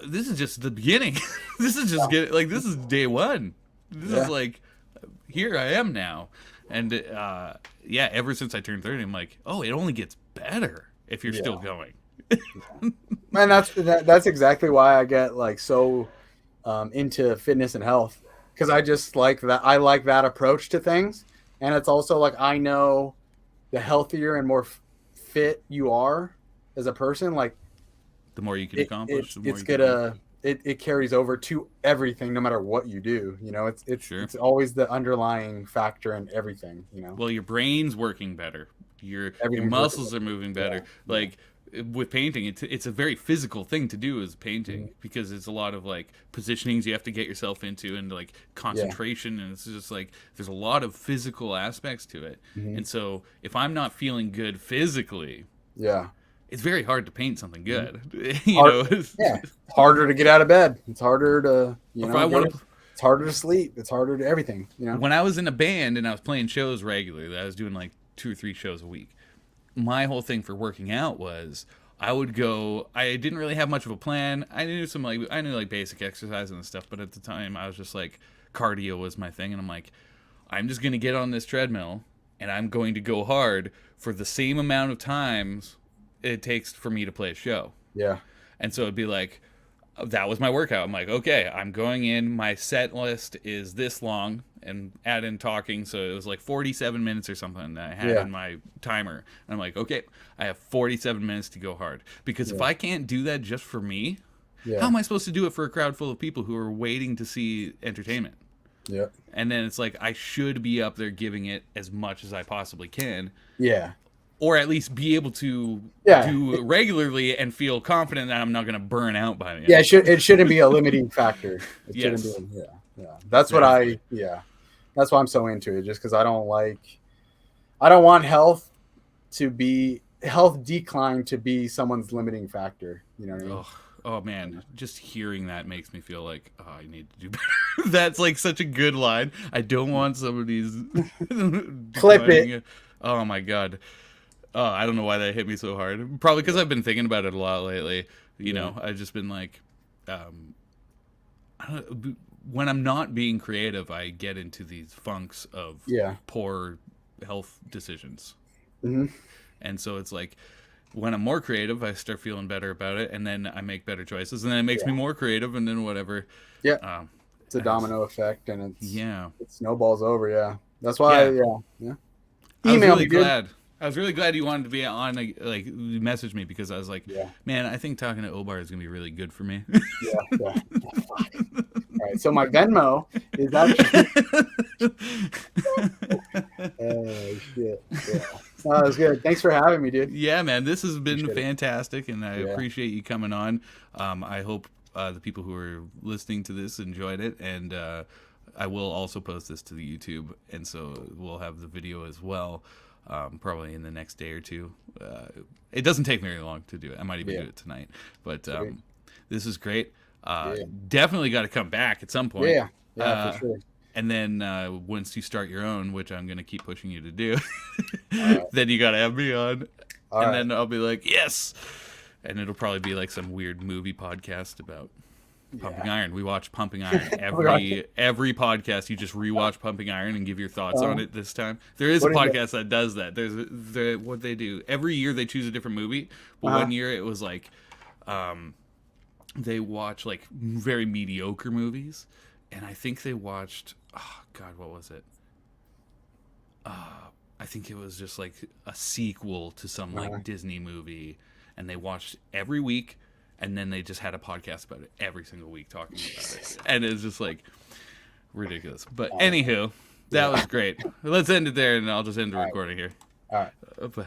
this is just the beginning. This is just this is day one. This is like, here I am now. And yeah, ever since I turned 30, I'm like, oh, it only gets better if you're still going. Man, that's exactly why I get like so into fitness and health, because I just like that. I like that approach to things, and it's also like I know the healthier and more fit you are as a person, like the more you can accomplish, the more it's you gonna it carries over to everything, no matter what you do. You know, it's always the underlying factor in everything. You know, well, your brain's working better, your muscles are moving better. Like with painting, it's a very physical thing to do as painting, because it's a lot of like positionings you have to get yourself into, and like concentration, and it's just like there's a lot of physical aspects to it. And so if I'm not feeling good physically, it's very hard to paint something good. You know, it's harder to get out of bed. It's harder to, you know, it's harder to sleep. It's harder to everything. You know, when I was in a band and I was playing shows regularly, I was doing like 2 or 3 shows a week. My whole thing for working out was I would go. I didn't really have much of a plan. I knew like basic exercise and stuff, but at the time I was just like, cardio was my thing, and I'm like, I'm just gonna get on this treadmill and I'm going to go hard for the same amount of times it takes for me to play a show. Yeah. And so it'd be like, that was my workout. I'm like, okay, I'm going in. My set list is this long, and add in talking. So it was like 47 minutes or something that I had in my timer. And I'm like, okay, I have 47 minutes to go hard. Because if I can't do that just for me, how am I supposed to do it for a crowd full of people who are waiting to see entertainment? Yeah. And then it's like, I should be up there giving it as much as I possibly can. Yeah. Or at least be able to do regularly and feel confident that I'm not going to burn out by the end. Yeah, it shouldn't be a limiting factor. It shouldn't be. Yeah. That's what that's why I'm so into it, just because I don't want health decline to be someone's limiting factor. You know what I mean? Oh man, just hearing that makes me feel like, oh, I need to do better. That's like such a good line. I don't want somebody's clip it. Oh my god. I don't know why that hit me so hard. Probably because I've been thinking about it a lot lately. You know, I've just been like, when I'm not being creative, I get into these funks of poor health decisions. And so it's like, when I'm more creative, I start feeling better about it, and then I make better choices, and then it makes me more creative, and then whatever. Yeah. It's a domino effect, and it snowballs over. Yeah. That's why. Email me, glad. I was really glad you wanted to be on. Like, you messaged me, because I was like, man, I think talking to Obar is gonna be really good for me. All right, so my Venmo is actually. Oh shit! Yeah. That was good. Thanks for having me, dude. Yeah, man, this has been fantastic, and I appreciate you coming on. I hope the people who are listening to this enjoyed it, and I will also post this to the YouTube, and so we'll have the video as well. probably in the next day or two. It doesn't take very long to do it. I might even do it tonight. But this is great. Definitely got to come back at some point. Yeah, for sure. And then once you start your own, which I'm going to keep pushing you to do, then you got to have me on. Then I'll be like, yes. And it'll probably be like some weird movie podcast about Pumping Iron. We watch Pumping Iron every podcast. You just rewatch Pumping Iron and give your thoughts on it this time. There is a podcast that does that. There's what they do every year. They choose a different movie. But one year it was like they watch like very mediocre movies, and I think they watched. Oh God, what was it? I think it was just like a sequel to some like Disney movie, and they watched every week. And then they just had a podcast about it every single week talking about it. And it's just like ridiculous. But anywho, that was great. Let's end it there and I'll just end the recording here. All right. Bye.